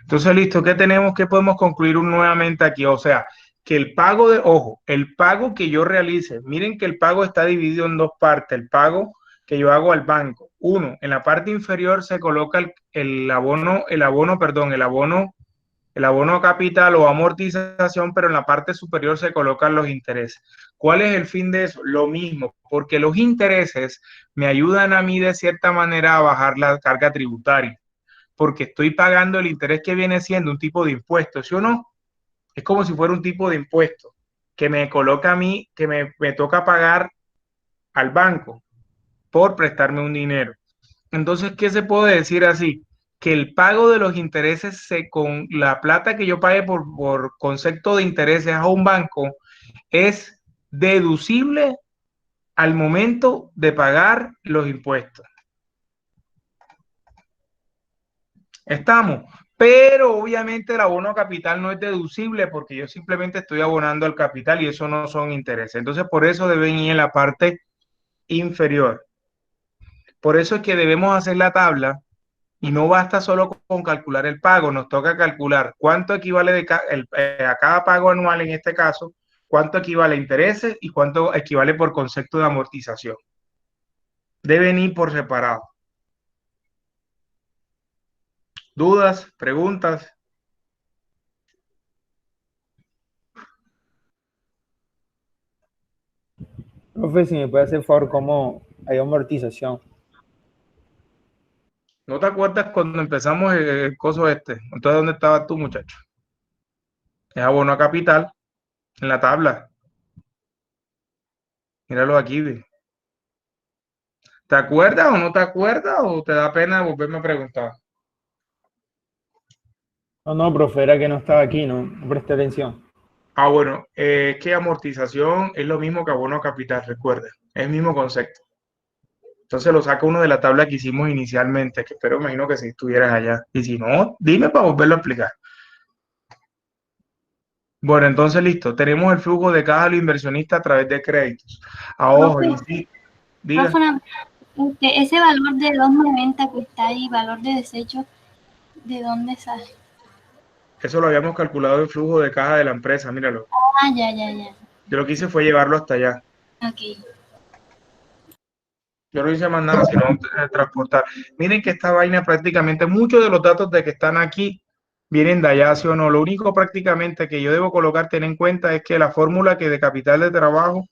Entonces, listo, ¿qué tenemos? ¿Qué podemos concluir nuevamente aquí? O sea, que el pago ojo, el pago que yo realice, miren que el pago está dividido en dos partes. El pago que yo hago al banco. Uno, en la parte inferior se coloca el abono capital o amortización, pero en la parte superior se colocan los intereses. ¿Cuál es el fin de eso? Lo mismo, porque los intereses me ayudan a mí de cierta manera a bajar la carga tributaria, porque estoy pagando el interés que viene siendo un tipo de impuesto, ¿sí o no? Es como si fuera un tipo de impuesto que me coloca a mí, que me toca pagar al banco por prestarme un dinero. Entonces, ¿qué se puede decir así? Que el pago de los intereses con la plata que yo pague por concepto de intereses a un banco es deducible al momento de pagar los impuestos. Estamos, pero obviamente el abono a capital no es deducible porque yo simplemente estoy abonando al capital y eso no son intereses. Entonces, por eso deben ir en la parte inferior. Por eso es que debemos hacer la tabla y no basta solo con calcular el pago, nos toca calcular cuánto equivale a cada pago anual en este caso, cuánto equivale a intereses y cuánto equivale por concepto de amortización. Deben ir por separado. ¿Dudas? ¿Preguntas? Profe, si me puede hacer favor, ¿cómo hay amortización? ¿No te acuerdas cuando empezamos el coso este? Entonces, ¿dónde estabas tú, muchacho? Es abono a capital en la tabla. Míralo aquí, ve. ¿Te acuerdas o no te acuerdas o te da pena volverme a preguntar? No, profe, era que no estaba aquí, no presté atención. Ah, bueno, es que amortización es lo mismo que abono a capital, recuerda, es el mismo concepto. Entonces lo saca uno de la tabla que hicimos inicialmente, que espero, imagino que si estuvieras allá. Y si no, dime para volverlo a explicar. Bueno, entonces listo, tenemos el flujo de caja de los inversionistas a través de créditos. Ahora, sí, diga. Ese valor de 290 que está ahí, valor de desecho, ¿de dónde sale? Eso lo habíamos calculado en flujo de caja de la empresa, míralo. Ah, ya. Yo lo que hice fue llevarlo hasta allá. Ok. Yo no hice más nada, sino transportar. Miren que esta vaina prácticamente, muchos de los datos de que están aquí vienen de allá, ¿sí o no? Lo único prácticamente que yo debo colocar, tener en cuenta, es que la fórmula que de capital de trabajo,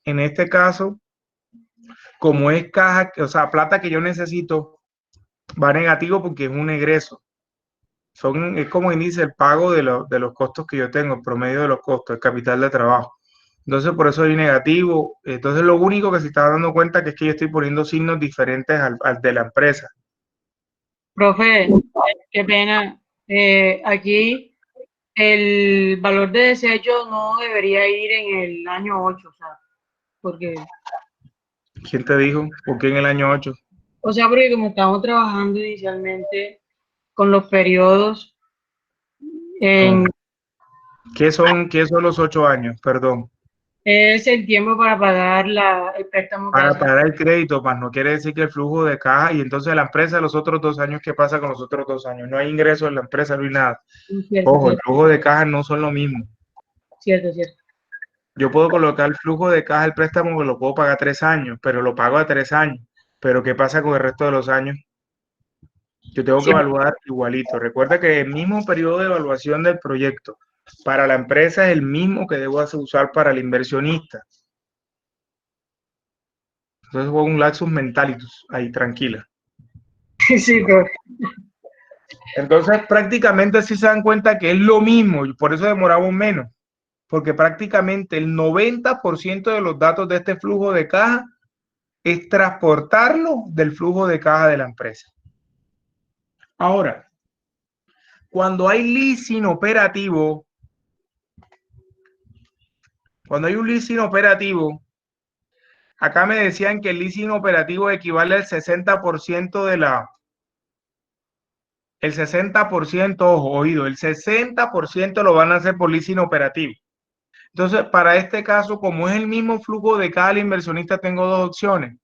en este caso, como es caja, o sea, plata que yo necesito, va negativo porque es un egreso. Es como inicia el pago de los costos que yo tengo, el promedio de los costos, el capital de trabajo. Entonces, por eso hay negativo. Entonces, lo único que se está dando cuenta que es que yo estoy poniendo signos diferentes al de la empresa. Profe, qué pena. Aquí el valor de desecho no debería ir en el año 8, o sea, porque... ¿Quién te dijo? ¿Por qué en el año 8? O sea, porque como estamos trabajando inicialmente con los periodos en... ¿Qué son los 8 años? Perdón. Es el tiempo para pagar el préstamo. Para pagar el crédito, más no quiere decir que el flujo de caja y entonces la empresa los otros 2 años, ¿qué pasa con los otros 2 años? No hay ingresos en la empresa, no hay nada. Cierto, Ojo, el cierto, flujo de caja no son lo mismo. cierto, cierto. Yo puedo colocar el flujo de caja del préstamo que lo puedo pagar 3 años, pero lo pago a 3 años. Pero ¿qué pasa con el resto de los años? Yo tengo que evaluar igualito. Recuerda que el mismo periodo de evaluación del proyecto para la empresa es el mismo que debo usar para el inversionista. Entonces fue un lapsus mentalitus ahí, tranquila. Sí, profe. Entonces prácticamente sí se dan cuenta que es lo mismo y por eso demoramos menos, porque prácticamente el 90% de los datos de este flujo de caja es transportarlo del flujo de caja de la empresa. Ahora, cuando hay leasing operativo, acá me decían que el leasing operativo equivale al 60% de la... El 60%, ojo, oído, el 60% lo van a hacer por leasing operativo. Entonces, para este caso, como es el mismo flujo de cada inversionista, tengo 2 opciones.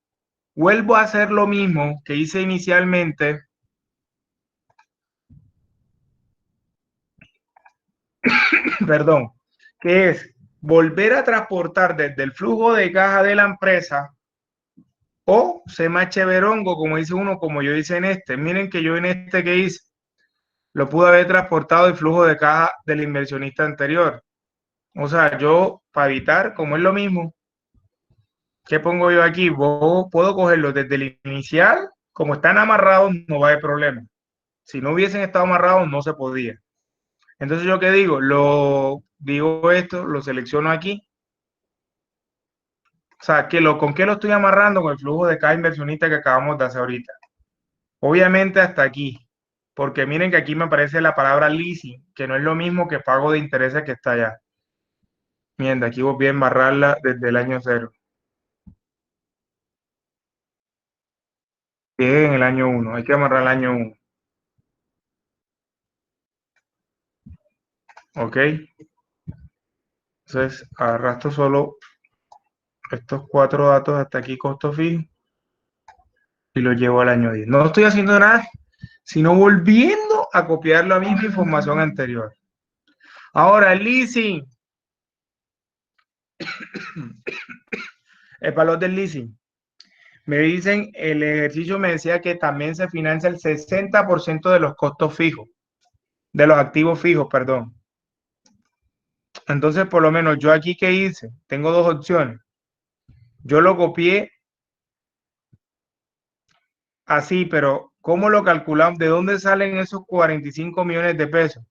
Vuelvo a hacer lo mismo que hice inicialmente. Perdón, que es volver a transportar desde el flujo de caja de la empresa o ser más cheverongo, como dice uno, como yo hice en este. Miren que yo en este que hice, lo pude haber transportado el flujo de caja del inversionista anterior. O sea, yo, para evitar, como es lo mismo, ¿qué pongo yo aquí? Puedo cogerlo desde el inicial, como están amarrados, no va a haber problema. Si no hubiesen estado amarrados, no se podía. Entonces, ¿yo qué digo? Lo selecciono aquí. O sea, ¿con qué lo estoy amarrando? Con el flujo de cada inversionista que acabamos de hacer ahorita. Obviamente hasta aquí, porque miren que aquí me aparece la palabra leasing, que no es lo mismo que pago de intereses que está allá. Miren, de aquí voy a embarrarla desde el año 0. En el año 1, hay que amarrar el año 1. ¿Ok? Entonces, arrastro solo estos 4 datos hasta aquí, costo fijo, y lo llevo al año 10. No estoy haciendo nada, sino volviendo a copiar la misma información anterior. Ahora, el leasing. El valor del leasing. Me dicen, el ejercicio me decía que también se financia el 60% de los costos fijos, de los activos fijos, perdón. Entonces, por lo menos yo aquí, ¿qué hice? Tengo 2 opciones. Yo lo copié así, pero ¿cómo lo calculamos? ¿De dónde salen esos 45 millones de pesos?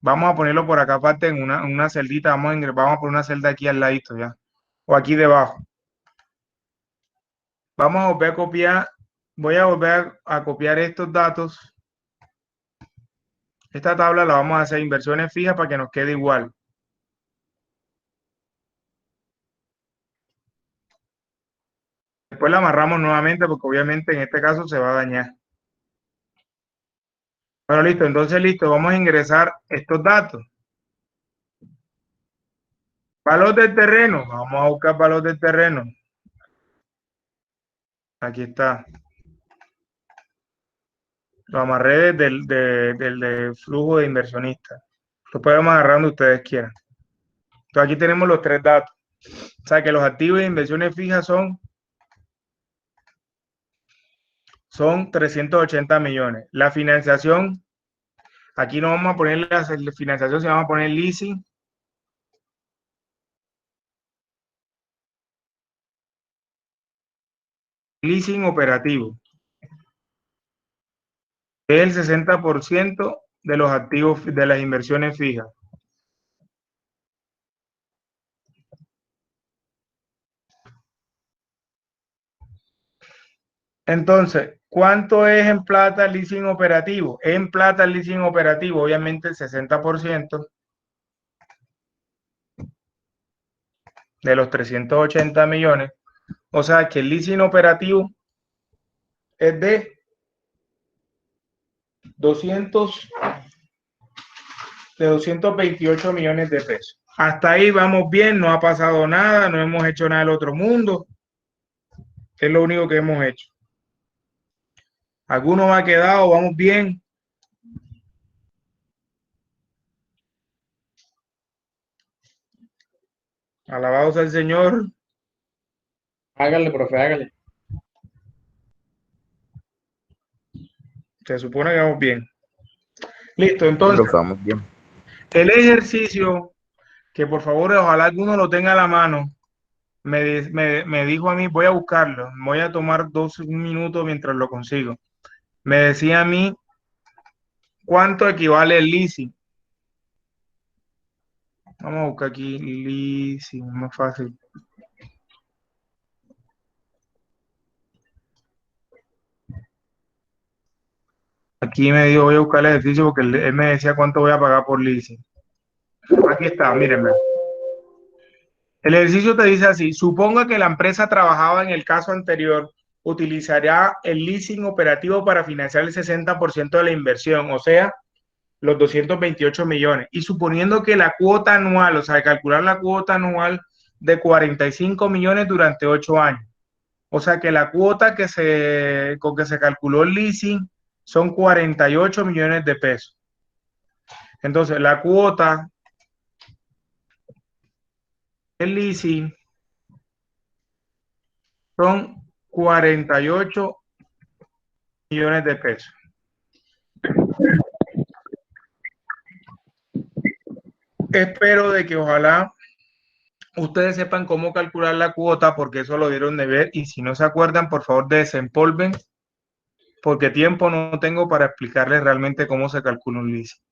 Vamos a ponerlo por acá aparte en una celdita. Vamos a poner una celda aquí al ladito ya. O aquí debajo. Vamos a volver a copiar. Voy a volver a copiar estos datos. Esta tabla la vamos a hacer inversiones fijas para que nos quede igual. Después la amarramos nuevamente porque obviamente en este caso se va a dañar. Bueno, listo. Entonces, listo. Vamos a ingresar estos datos. Valor del terreno. Vamos a buscar valor del terreno. Aquí está. Lo amarré del flujo de inversionistas. Lo podemos agarrar donde ustedes quieran. Entonces aquí tenemos los 3 datos. O sea que los activos de inversiones fijas son 380 millones. La financiación, aquí no vamos a poner la financiación, sino vamos a poner leasing. Leasing operativo. Es el 60% de los activos de las inversiones fijas. Entonces, ¿cuánto es en plata el leasing operativo? En plata el leasing operativo, obviamente el 60% de los 380 millones. O sea que el leasing operativo es de 228 millones de pesos. Hasta ahí vamos bien, no ha pasado nada, no hemos hecho nada del otro mundo. Es lo único que hemos hecho. ¿Alguno ha quedado? ¿Vamos bien? Alabado sea el Señor. Hágale, profe, hágale. Se supone que vamos bien. Listo, Sí, entonces, profe, vamos bien. el ejercicio, que por favor, ojalá alguno lo tenga a la mano, me dijo a mí, voy a buscarlo, voy a tomar 2 minutos mientras lo consigo. Me decía a mí, ¿cuánto equivale el leasing? Vamos a buscar aquí leasing, más fácil. Aquí me dijo, voy a buscar el ejercicio porque él me decía cuánto voy a pagar por leasing. Aquí está, mírenme. El ejercicio te dice así, suponga que la empresa trabajaba en el caso anterior, utilizará el leasing operativo para financiar el 60% de la inversión, o sea, los 228 millones. Y suponiendo que la cuota anual, o sea, calcular la cuota anual de 45 millones durante 8 años. O sea, que la cuota con que se calculó el leasing son 48 millones de pesos. Entonces, la cuota del leasing son 48 millones de pesos. Espero de que ojalá ustedes sepan cómo calcular la cuota, porque eso lo dieron de ver, y si no se acuerdan, por favor desempolven, porque tiempo no tengo para explicarles realmente cómo se calcula un leasing.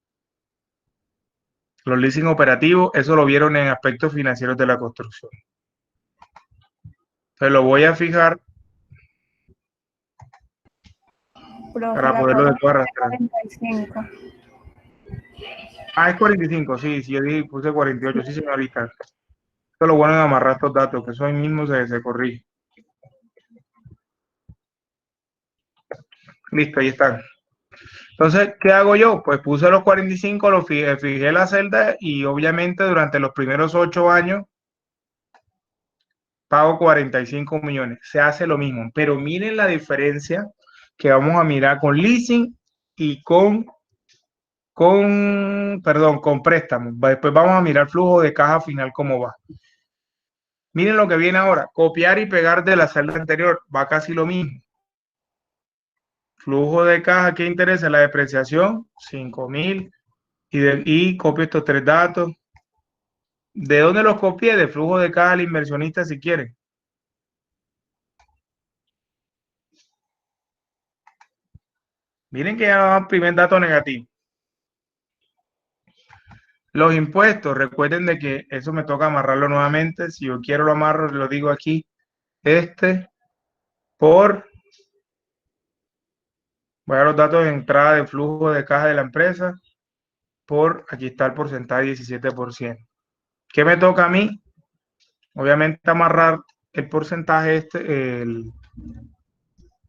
Los leasing operativos, eso lo vieron en aspectos financieros de la construcción. Entonces lo voy a fijar para poderlo después arrastrar. 45. Ah, es 45, sí, yo dije, puse 48, sí, señorita. Esto es lo bueno de amarrar estos datos, que eso ahí mismo se corrige. Listo, ahí están. Entonces, ¿qué hago yo? Pues puse los 45, los fijé la celda y obviamente durante los primeros 8 años pago 45 millones. Se hace lo mismo, pero miren la diferencia que vamos a mirar con leasing y con préstamo. Después vamos a mirar flujo de caja final cómo va. Miren lo que viene ahora, copiar y pegar de la celda anterior, va casi lo mismo. Flujo de caja, ¿qué interesa? La depreciación, 5.000, y copio estos 3 datos. ¿De dónde los copié? De flujo de caja al inversionista si quieren. Miren que ya nos da el primer dato negativo. Los impuestos, recuerden de que eso me toca amarrarlo nuevamente. Si yo quiero lo amarro, lo digo aquí. Voy a dar los datos de entrada de flujo de caja de la empresa. Aquí está el porcentaje 17%. ¿Qué me toca a mí? Obviamente amarrar el porcentaje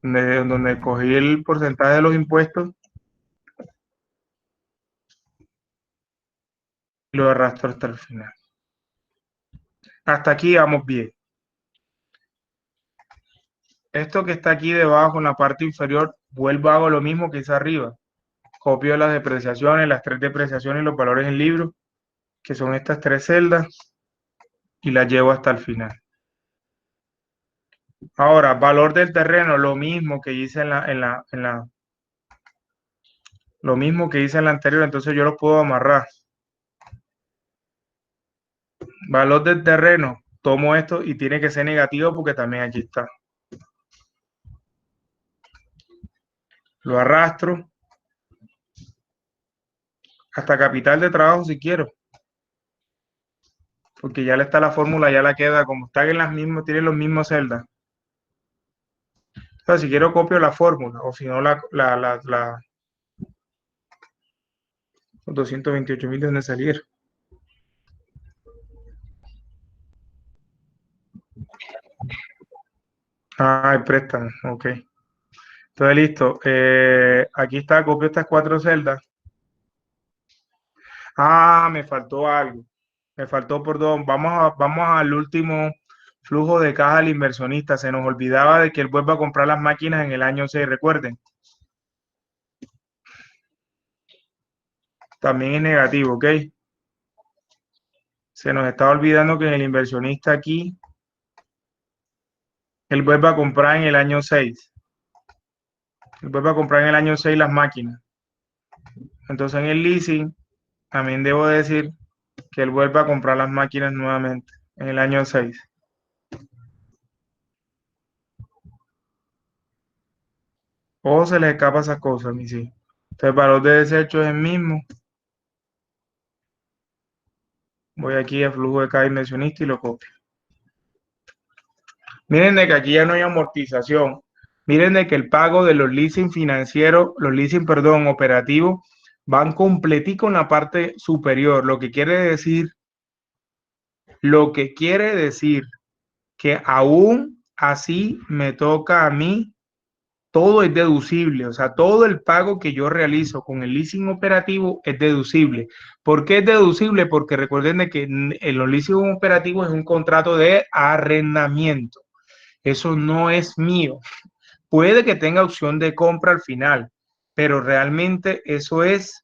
donde cogí el porcentaje de los impuestos y lo arrastro hasta el final. Hasta aquí vamos bien. Esto que está aquí debajo en la parte inferior, vuelvo a hago lo mismo que hice arriba. Copio las depreciaciones, las 3 depreciaciones y los valores en libro, que son estas 3 celdas, y las llevo hasta el final. Ahora, valor del terreno, lo mismo que hice lo mismo que hice en la anterior, entonces yo lo puedo amarrar. Valor del terreno, tomo esto y tiene que ser negativo porque también aquí está. Lo arrastro hasta capital de trabajo si quiero. Porque ya le está la fórmula, ya la queda, como están en las mismas, tienen los mismos celdas. O sea, si quiero copio la fórmula, o si no los 228.000 de donde salieron. Ah, el préstamo, ok. Entonces listo. Aquí está, copio estas 4 celdas. Ah, me faltó algo. Me faltó por dos. Vamos al último flujo de caja del inversionista. Se nos olvidaba de que él vuelva a comprar las máquinas en el año 6, recuerden. También es negativo, ¿ok? Se nos está olvidando que en el inversionista aquí, él vuelve a comprar en el año 6. Él vuelve a comprar en el año 6 las máquinas. Entonces en el leasing, también debo decir que él vuelve a comprar las máquinas nuevamente en el año 6. O se les escapa esas cosas, mis hijos. Entonces el valor de desecho es el mismo. Voy aquí a flujo de caja inversionista y lo copio. Miren de que aquí ya no hay amortización. Miren de que el pago de los leasing financieros, operativos, van completico en la parte superior. Lo que quiere decir que aún así me toca a mí, todo es deducible. O sea, todo el pago que yo realizo con el leasing operativo es deducible. ¿Por qué es deducible? Porque recuerden de que en los leasing operativos es un contrato de arrendamiento. Eso no es mío. Puede que tenga opción de compra al final, pero realmente eso es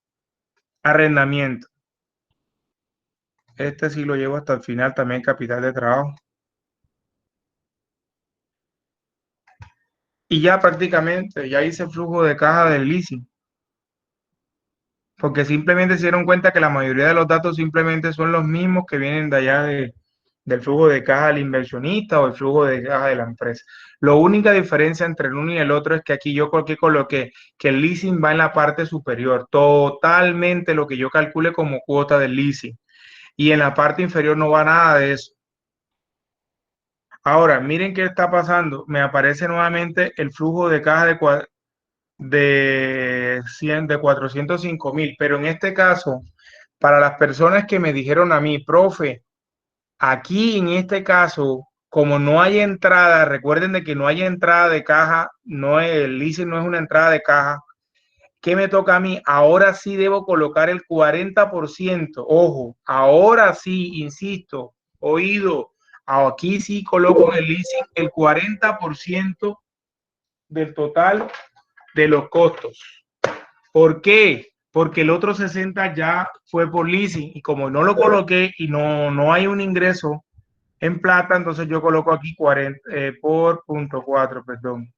arrendamiento. Este sí lo llevo hasta el final, también capital de trabajo. Y ya prácticamente, ya hice flujo de caja del leasing. Porque simplemente se dieron cuenta que la mayoría de los datos simplemente son los mismos que vienen de allá del flujo de caja del inversionista o el flujo de caja de la empresa. La única diferencia entre el uno y el otro es que aquí yo coloqué que el leasing va en la parte superior, totalmente lo que yo calcule como cuota del leasing. Y en la parte inferior no va nada de eso. Ahora, miren qué está pasando. Me aparece nuevamente el flujo de caja de 405,000, pero en este caso, para las personas que me dijeron a mí, profe, aquí en este caso, como no hay entrada, recuerden de que no hay entrada de caja, el leasing no es una entrada de caja. ¿Qué me toca a mí? Ahora sí debo colocar el 40%. Ojo, ahora sí, insisto, oído, aquí sí coloco en el leasing el 40% del total de los costos. ¿Por qué? Porque el otro 60 ya fue por leasing y como no lo coloqué y no hay un ingreso en plata, entonces yo coloco aquí 40 por 0.4, perdón.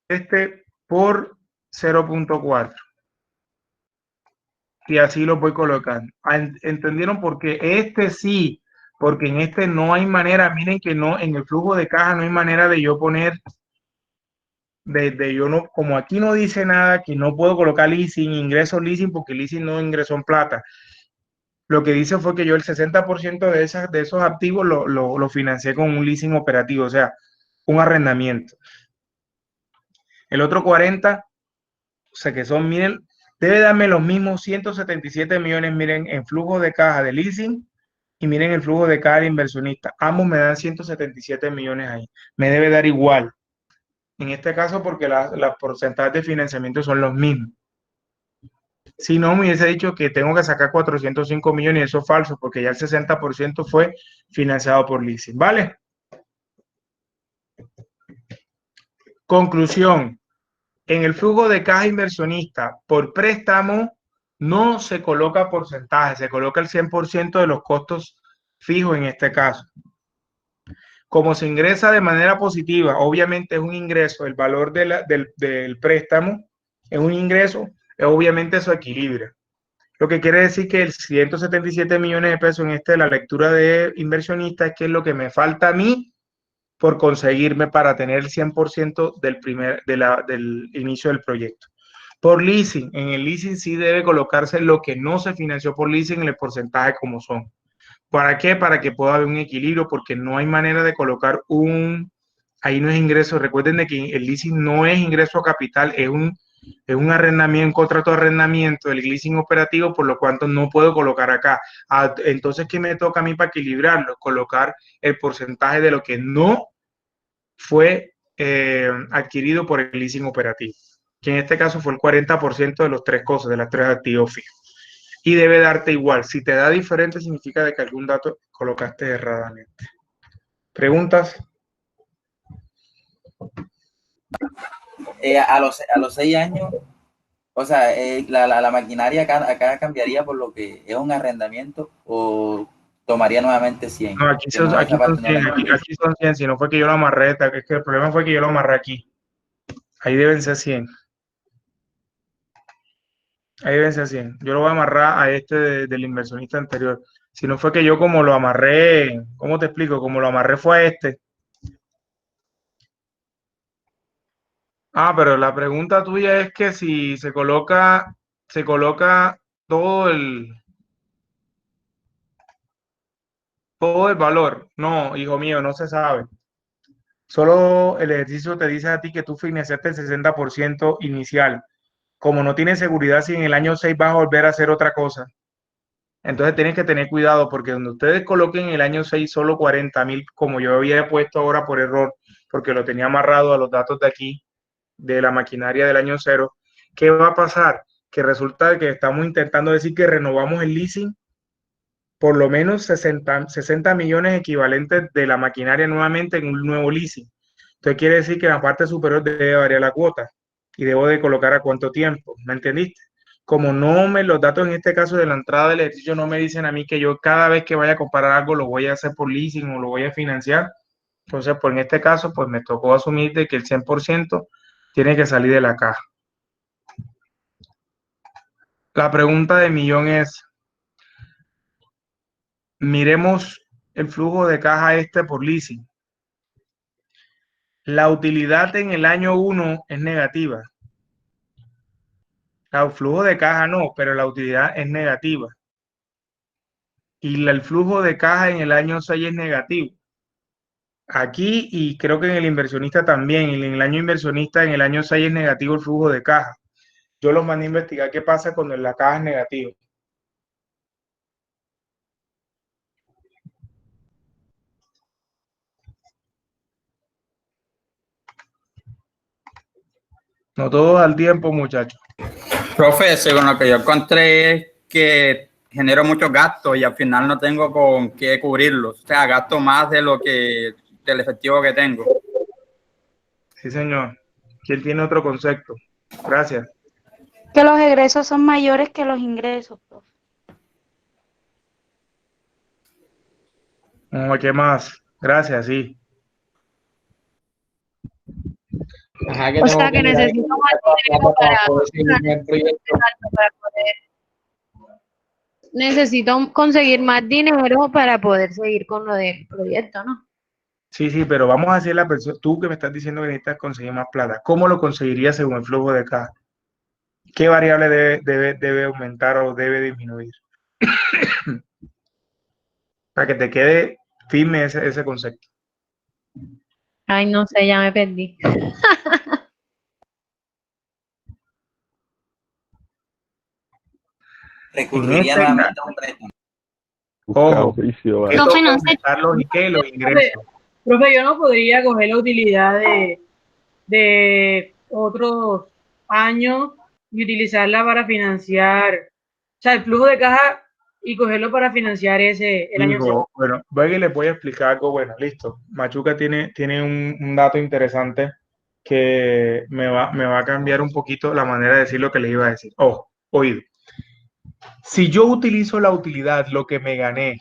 Este por 0.4. Y así lo voy colocando. ¿Entendieron? Porque este sí, porque en este no hay manera, miren que no, en el flujo de caja no hay manera de yo poner, yo no, como aquí no dice nada, que no puedo colocar leasing, ingreso leasing, porque leasing no ingresó en plata. Lo que dice fue que yo el 60% de esos activos lo financié con un leasing operativo, o sea, un arrendamiento. El otro 40, o sea que son, miren, debe darme los mismos 177 millones, miren, en flujo de caja de leasing y miren el flujo de caja de inversionista. Ambos me dan 177 millones ahí. Me debe dar igual. En este caso porque las porcentajes de financiamiento son los mismos. Si no, me hubiese dicho que tengo que sacar 405 millones y eso es falso porque ya el 60% fue financiado por leasing. ¿Vale? Conclusión. En el flujo de caja inversionista por préstamo no se coloca porcentaje, se coloca el 100% de los costos fijos en este caso. Como se ingresa de manera positiva, obviamente es un ingreso, el valor del préstamo es un ingreso, obviamente eso equilibra. Lo que quiere decir que el 177 millones de pesos en la lectura de inversionista es que es lo que me falta a mí por conseguirme para tener el 100% del inicio del proyecto. Por leasing, en el leasing sí debe colocarse lo que no se financió por leasing en el porcentaje como son. ¿Para qué? Para que pueda haber un equilibrio, porque no hay manera de colocar ahí no es ingreso. Recuerden de que el leasing no es ingreso a capital, es un arrendamiento, un contrato de arrendamiento del leasing operativo, por lo cual no puedo colocar acá. Entonces, ¿qué me toca a mí para equilibrarlo? Colocar el porcentaje de lo que no fue adquirido por el leasing operativo. que en este caso fue el 40% de los tres cosas, de las tres activos fijos. Y debe darte igual. Si te da diferente, significa de que algún dato colocaste erradamente. ¿Preguntas? A los 6 años, o sea, la maquinaria acá cambiaría por lo que es un arrendamiento o tomaría nuevamente 100. No, aquí son 100, si no fue que yo lo amarré, es que el problema fue que yo lo amarré aquí. Ahí deben ser 100. Ahí deben ser 100. Yo lo voy a amarrar a este del inversionista anterior. Si no fue que yo como lo amarré, ¿cómo te explico? Como lo amarré fue a este. Pero la pregunta tuya es que si se coloca todo el valor. No, hijo mío, no se sabe. Solo el ejercicio te dice a ti que tú financiaste el 60% inicial. Como no tienes seguridad si en el año 6 vas a volver a hacer otra cosa, entonces tienes que tener cuidado porque donde ustedes coloquen en el año 6 solo 40.000, como yo había puesto ahora por error, porque lo tenía amarrado a los datos de aquí, de la maquinaria del año 0, ¿qué va a pasar? Que resulta que estamos intentando decir que renovamos el leasing, por lo menos 60 millones equivalentes de la maquinaria nuevamente en un nuevo leasing. Entonces quiere decir que en la parte superior debe variar la cuota y debo de colocar a cuánto tiempo, ¿me entendiste? Como los datos en este caso de la entrada del ejercicio no me dicen a mí que yo cada vez que vaya a comprar algo lo voy a hacer por leasing o lo voy a financiar, entonces pues en este caso pues me tocó asumir de que el 100% tiene que salir de la caja. La pregunta de millón es, miremos el flujo de caja por leasing. La utilidad en el año 1 es negativa. El flujo de caja no, pero la utilidad es negativa. Y el flujo de caja en el año 6 es negativo. Aquí, y creo que en el inversionista también, en el año inversionista, en el año 6 es negativo el flujo de caja. Yo los mandé a investigar qué pasa cuando la caja es negativa. No todos al tiempo, muchachos. Profe, según lo que yo encontré es que genero muchos gastos y al final no tengo con qué cubrirlos. O sea, gasto más de del efectivo que tengo. Sí, señor. ¿Quién tiene otro concepto? Gracias. Que los egresos son mayores que los ingresos, profe. ¿Qué más? Gracias, sí. Ajá, o sea, que necesito más dinero para poder... Necesito conseguir más dinero para poder seguir con lo del proyecto, ¿no? Sí, pero vamos a hacer la persona, tú que me estás diciendo que necesitas conseguir más plata, ¿cómo lo conseguirías según el flujo de caja? ¿Qué variable debe aumentar o debe disminuir? Para que te quede firme ese concepto. Ay, no sé, ya me perdí. Recurriría nuevamente a un préstamo. Ojo, los ingresos. Profe, yo no podría coger la utilidad de otros años y utilizarla para financiar, o sea, el flujo de caja y cogerlo para financiar el año. Bueno, voy y les voy a explicar algo. Bueno, listo. Machuca tiene un dato interesante que me va a cambiar un poquito la manera de decir lo que les iba a decir. Ojo, oído. Si yo utilizo la utilidad, lo que me gané,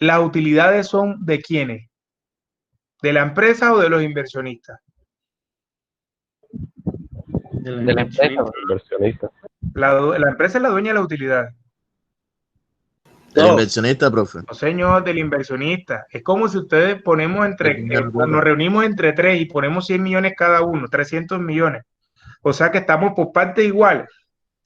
¿las utilidades son de quiénes? ¿De la empresa o de los inversionistas? De la empresa. La empresa es la dueña de la utilidad. Del inversionista, profe. No, señor, del inversionista. Es como si ustedes nos reunimos entre tres y ponemos 100 millones cada uno, 300 millones. O sea que estamos por partes iguales.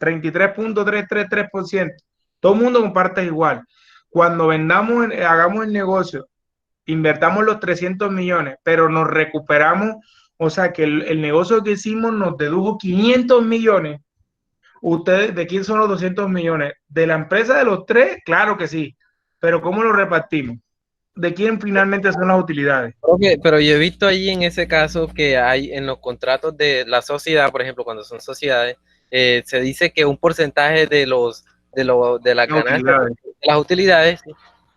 33.333%. Todo el mundo con partes igual. Cuando hagamos el negocio, invertamos los 300 millones, pero nos recuperamos, o sea que el negocio que hicimos nos dedujo 500 millones. ¿Ustedes de quién son los 200 millones? ¿De la empresa de los tres? Claro que sí. Pero ¿cómo lo repartimos? ¿De quién finalmente son las utilidades? Pero yo he visto ahí en ese caso que hay en los contratos de la sociedad, por ejemplo, cuando son sociedades, se dice que un porcentaje de las ganancias, de las utilidades,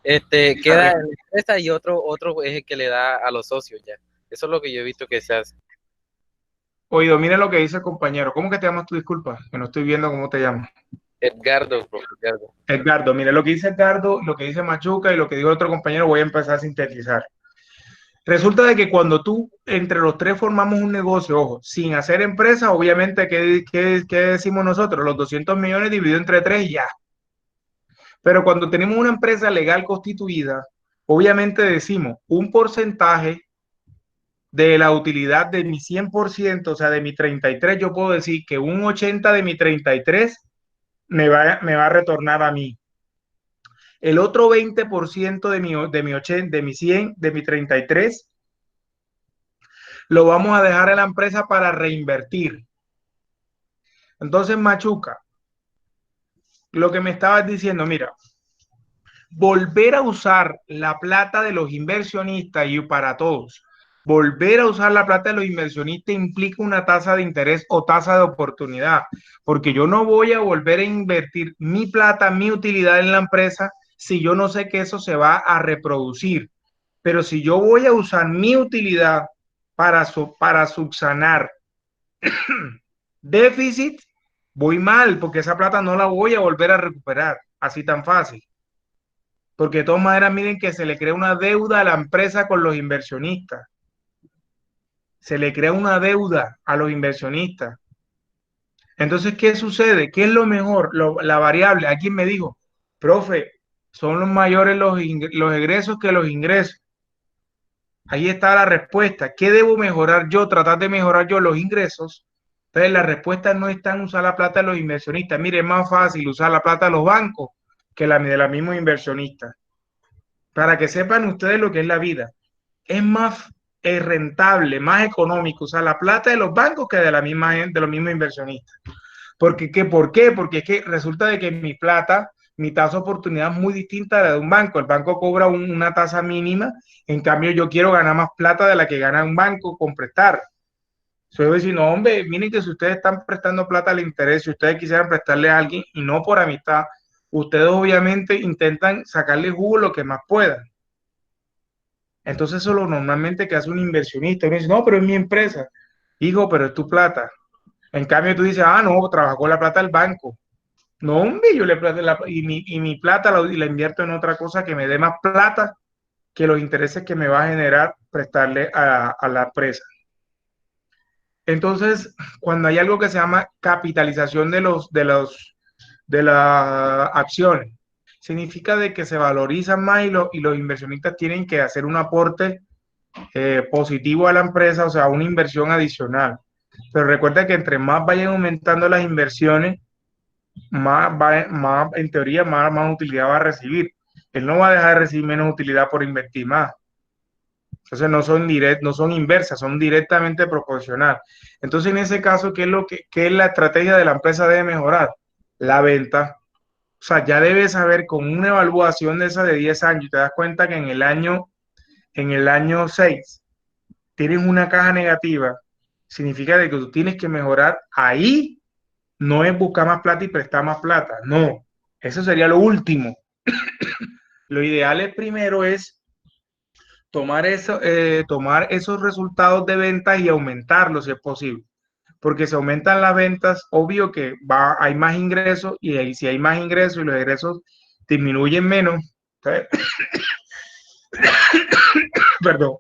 queda en la empresa y otro es el que le da a los socios ya. Eso es lo que yo he visto que se hace. Oído, mira lo que dice el compañero. ¿Cómo que te llamas tú? Disculpa, que no estoy viendo cómo te llamas. Edgardo, profe, Edgardo. Edgardo, mire lo que dice Edgardo, lo que dice Machuca y lo que dijo el otro compañero, voy a empezar a sintetizar. Resulta de que cuando tú, entre los tres formamos un negocio, ojo, sin hacer empresa, obviamente, ¿qué decimos nosotros? Los 200 millones dividido entre tres y ya. Pero cuando tenemos una empresa legal constituida, obviamente decimos un porcentaje de la utilidad de mi 100%, o sea, de mi 33, yo puedo decir que un 80 de mi 33 me va a retornar a mí. El otro 20% de mi 80, de mi 100, de mi 33, lo vamos a dejar en la empresa para reinvertir. Entonces, Machuca, lo que me estabas diciendo, mira, volver a usar la plata de los inversionistas y para todos, volver a usar la plata de los inversionistas implica una tasa de interés o tasa de oportunidad, porque yo no voy a volver a invertir mi plata, mi utilidad en la empresa si yo no sé que eso se va a reproducir. Pero si yo voy a usar mi utilidad para subsanar déficit, voy mal, porque esa plata no la voy a volver a recuperar, así tan fácil. Porque de todas maneras, miren que se le crea una deuda a la empresa con los inversionistas. Se le crea una deuda a los inversionistas. Entonces, ¿qué sucede? ¿Qué es lo mejor? La variable. Alguien me dijo, profe, son los mayores los egresos que los ingresos. Ahí está la respuesta. ¿Qué debo mejorar yo? Tratar de mejorar yo los ingresos. Entonces, la respuesta no está en usar la plata de los inversionistas. Mire, es más fácil usar la plata de los bancos que la de los mismos inversionistas. Para que sepan ustedes lo que es la vida. Es más rentable, más económico usar la plata de los bancos que de los mismos inversionistas. ¿Por qué? Porque es que resulta de que mi plata, mi tasa de oportunidad es muy distinta a la de un banco. El banco cobra una tasa mínima, en cambio yo quiero ganar más plata de la que gana un banco con prestar. Soy decir, no, hombre, miren que si ustedes están prestando plata al interés, si ustedes quisieran prestarle a alguien y no por amistad, ustedes obviamente intentan sacarle jugo lo que más puedan. Entonces eso es lo normalmente que hace un inversionista. Uno dice, no, pero es mi empresa. Hijo, pero es tu plata. En cambio tú dices, ah, no, trabajo con la plata del banco. No, hombre, yo le y mi plata la invierto en otra cosa que me dé más plata que los intereses que me va a generar prestarle a la empresa. Entonces, cuando hay algo que se llama capitalización de las acciones, significa de que se valorizan más y los inversionistas tienen que hacer un aporte positivo a la empresa, o sea, una inversión adicional. Pero recuerda que entre más vayan aumentando las inversiones, más en teoría, más utilidad va a recibir. Él no va a dejar de recibir menos utilidad por invertir más. Entonces no son inversas, son directamente proporcional. Entonces, en ese caso, ¿qué es la estrategia de la empresa debe mejorar? La venta. O sea, ya debes saber con una evaluación de esa de 10 años, te das cuenta que en el año 6 tienes una caja negativa, significa de que tú tienes que mejorar ahí, no es buscar más plata y prestar más plata, no, eso sería lo último. Lo ideal es primero es tomar esos resultados de ventas y aumentarlos si es posible, porque si aumentan las ventas, obvio que hay más ingresos y si hay más ingresos y los ingresos disminuyen menos, ¿sabes? Perdón.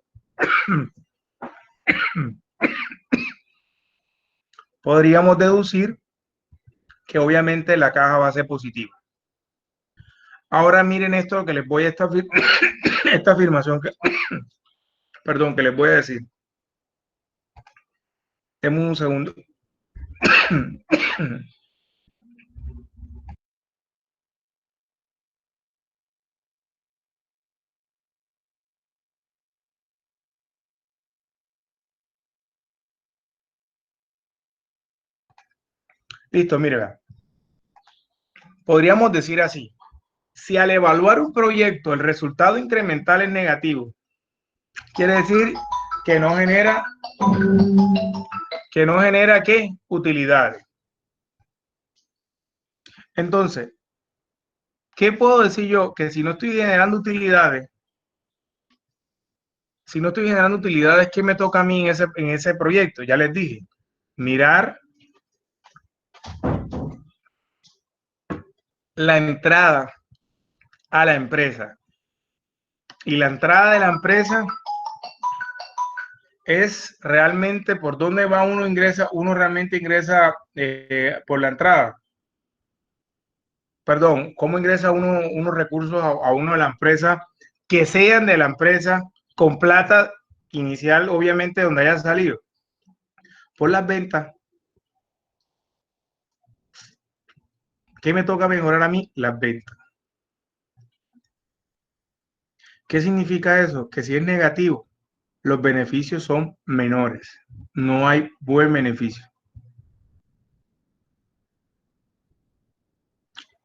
Podríamos deducir que obviamente la caja va a ser positiva. Ahora miren esto que les voy a esta afirmación que, perdón, que les voy a decir. Denme un segundo. Listo, mire, podríamos decir así. Si al evaluar un proyecto el resultado incremental es negativo, quiere decir que no genera ¿qué? Utilidades. Entonces, ¿qué puedo decir yo? Que si no estoy generando utilidades, ¿qué me toca a mí en ese proyecto? Ya les dije, mirar la entrada a la empresa. Y la entrada de la empresa es realmente por dónde va uno realmente ingresa por la entrada. Perdón, ¿cómo ingresa unos recursos a uno de la empresa que sean de la empresa con plata inicial, obviamente, donde haya salido? Por las ventas. ¿Qué me toca mejorar a mí? Las ventas. ¿Qué significa eso? Que si es negativo, los beneficios son menores. No hay buen beneficio.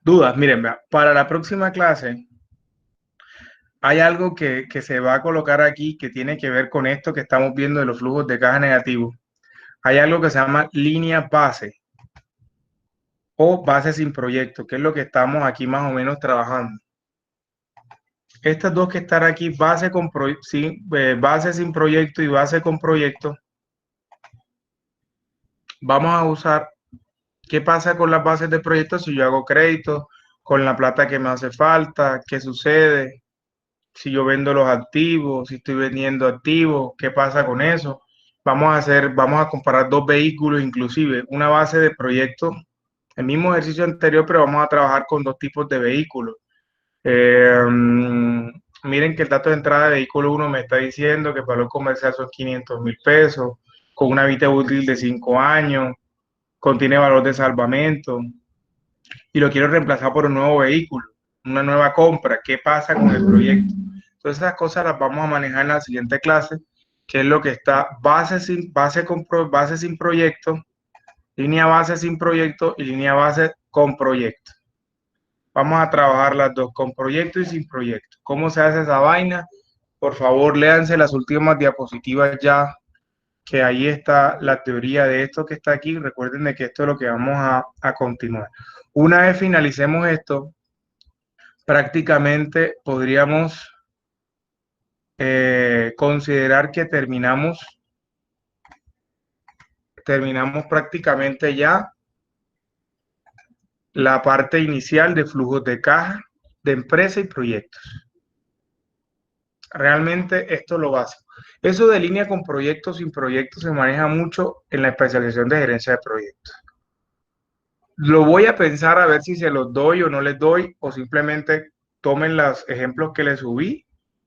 Dudas, miren, para la próxima clase hay algo que se va a colocar aquí que tiene que ver con esto que estamos viendo de los flujos de caja negativos. Hay algo que se llama línea base o base sin proyecto, que es lo que estamos aquí más o menos trabajando. Estas dos que están aquí, base sin proyecto y base con proyecto, vamos a usar. ¿Qué pasa con las bases de proyecto si yo hago crédito con la plata que me hace falta? ¿Qué sucede? Si yo vendo los activos, si estoy vendiendo activos, ¿qué pasa con eso? Vamos a comparar dos vehículos, inclusive una base de proyecto, el mismo ejercicio anterior, pero vamos a trabajar con dos tipos de vehículos. Miren que el dato de entrada de vehículo 1 me está diciendo que el valor comercial son 500,000 pesos, con una vida útil de 5 años, contiene valor de salvamento, y lo quiero reemplazar por un nuevo vehículo, una nueva compra. ¿Qué pasa con el proyecto? Entonces esas cosas las vamos a manejar en la siguiente clase, que es lo que está base sin proyecto, línea base sin proyecto y línea base con proyecto. Vamos a trabajar las dos, con proyecto y sin proyecto. ¿Cómo se hace esa vaina? Por favor, léanse las últimas diapositivas ya, que ahí está la teoría de esto que está aquí. Recuerden de que esto es lo que vamos a continuar. Una vez finalicemos esto, prácticamente podríamos considerar que terminamos prácticamente ya la parte inicial de flujos de caja de empresa y proyectos. Realmente esto es lo básico. Eso de línea con proyectos, sin proyectos, se maneja mucho en la especialización de gerencia de proyectos. Lo voy a pensar a ver si se los doy o no les doy, o simplemente tomen los ejemplos que les subí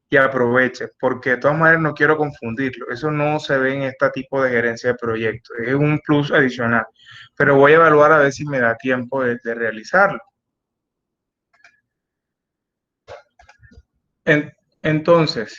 y aprovechen, porque de todas maneras no quiero confundirlo. Eso no se ve en este tipo de gerencia de proyectos. Es un plus adicional, pero voy a evaluar a ver si me da tiempo de realizarlo. Entonces,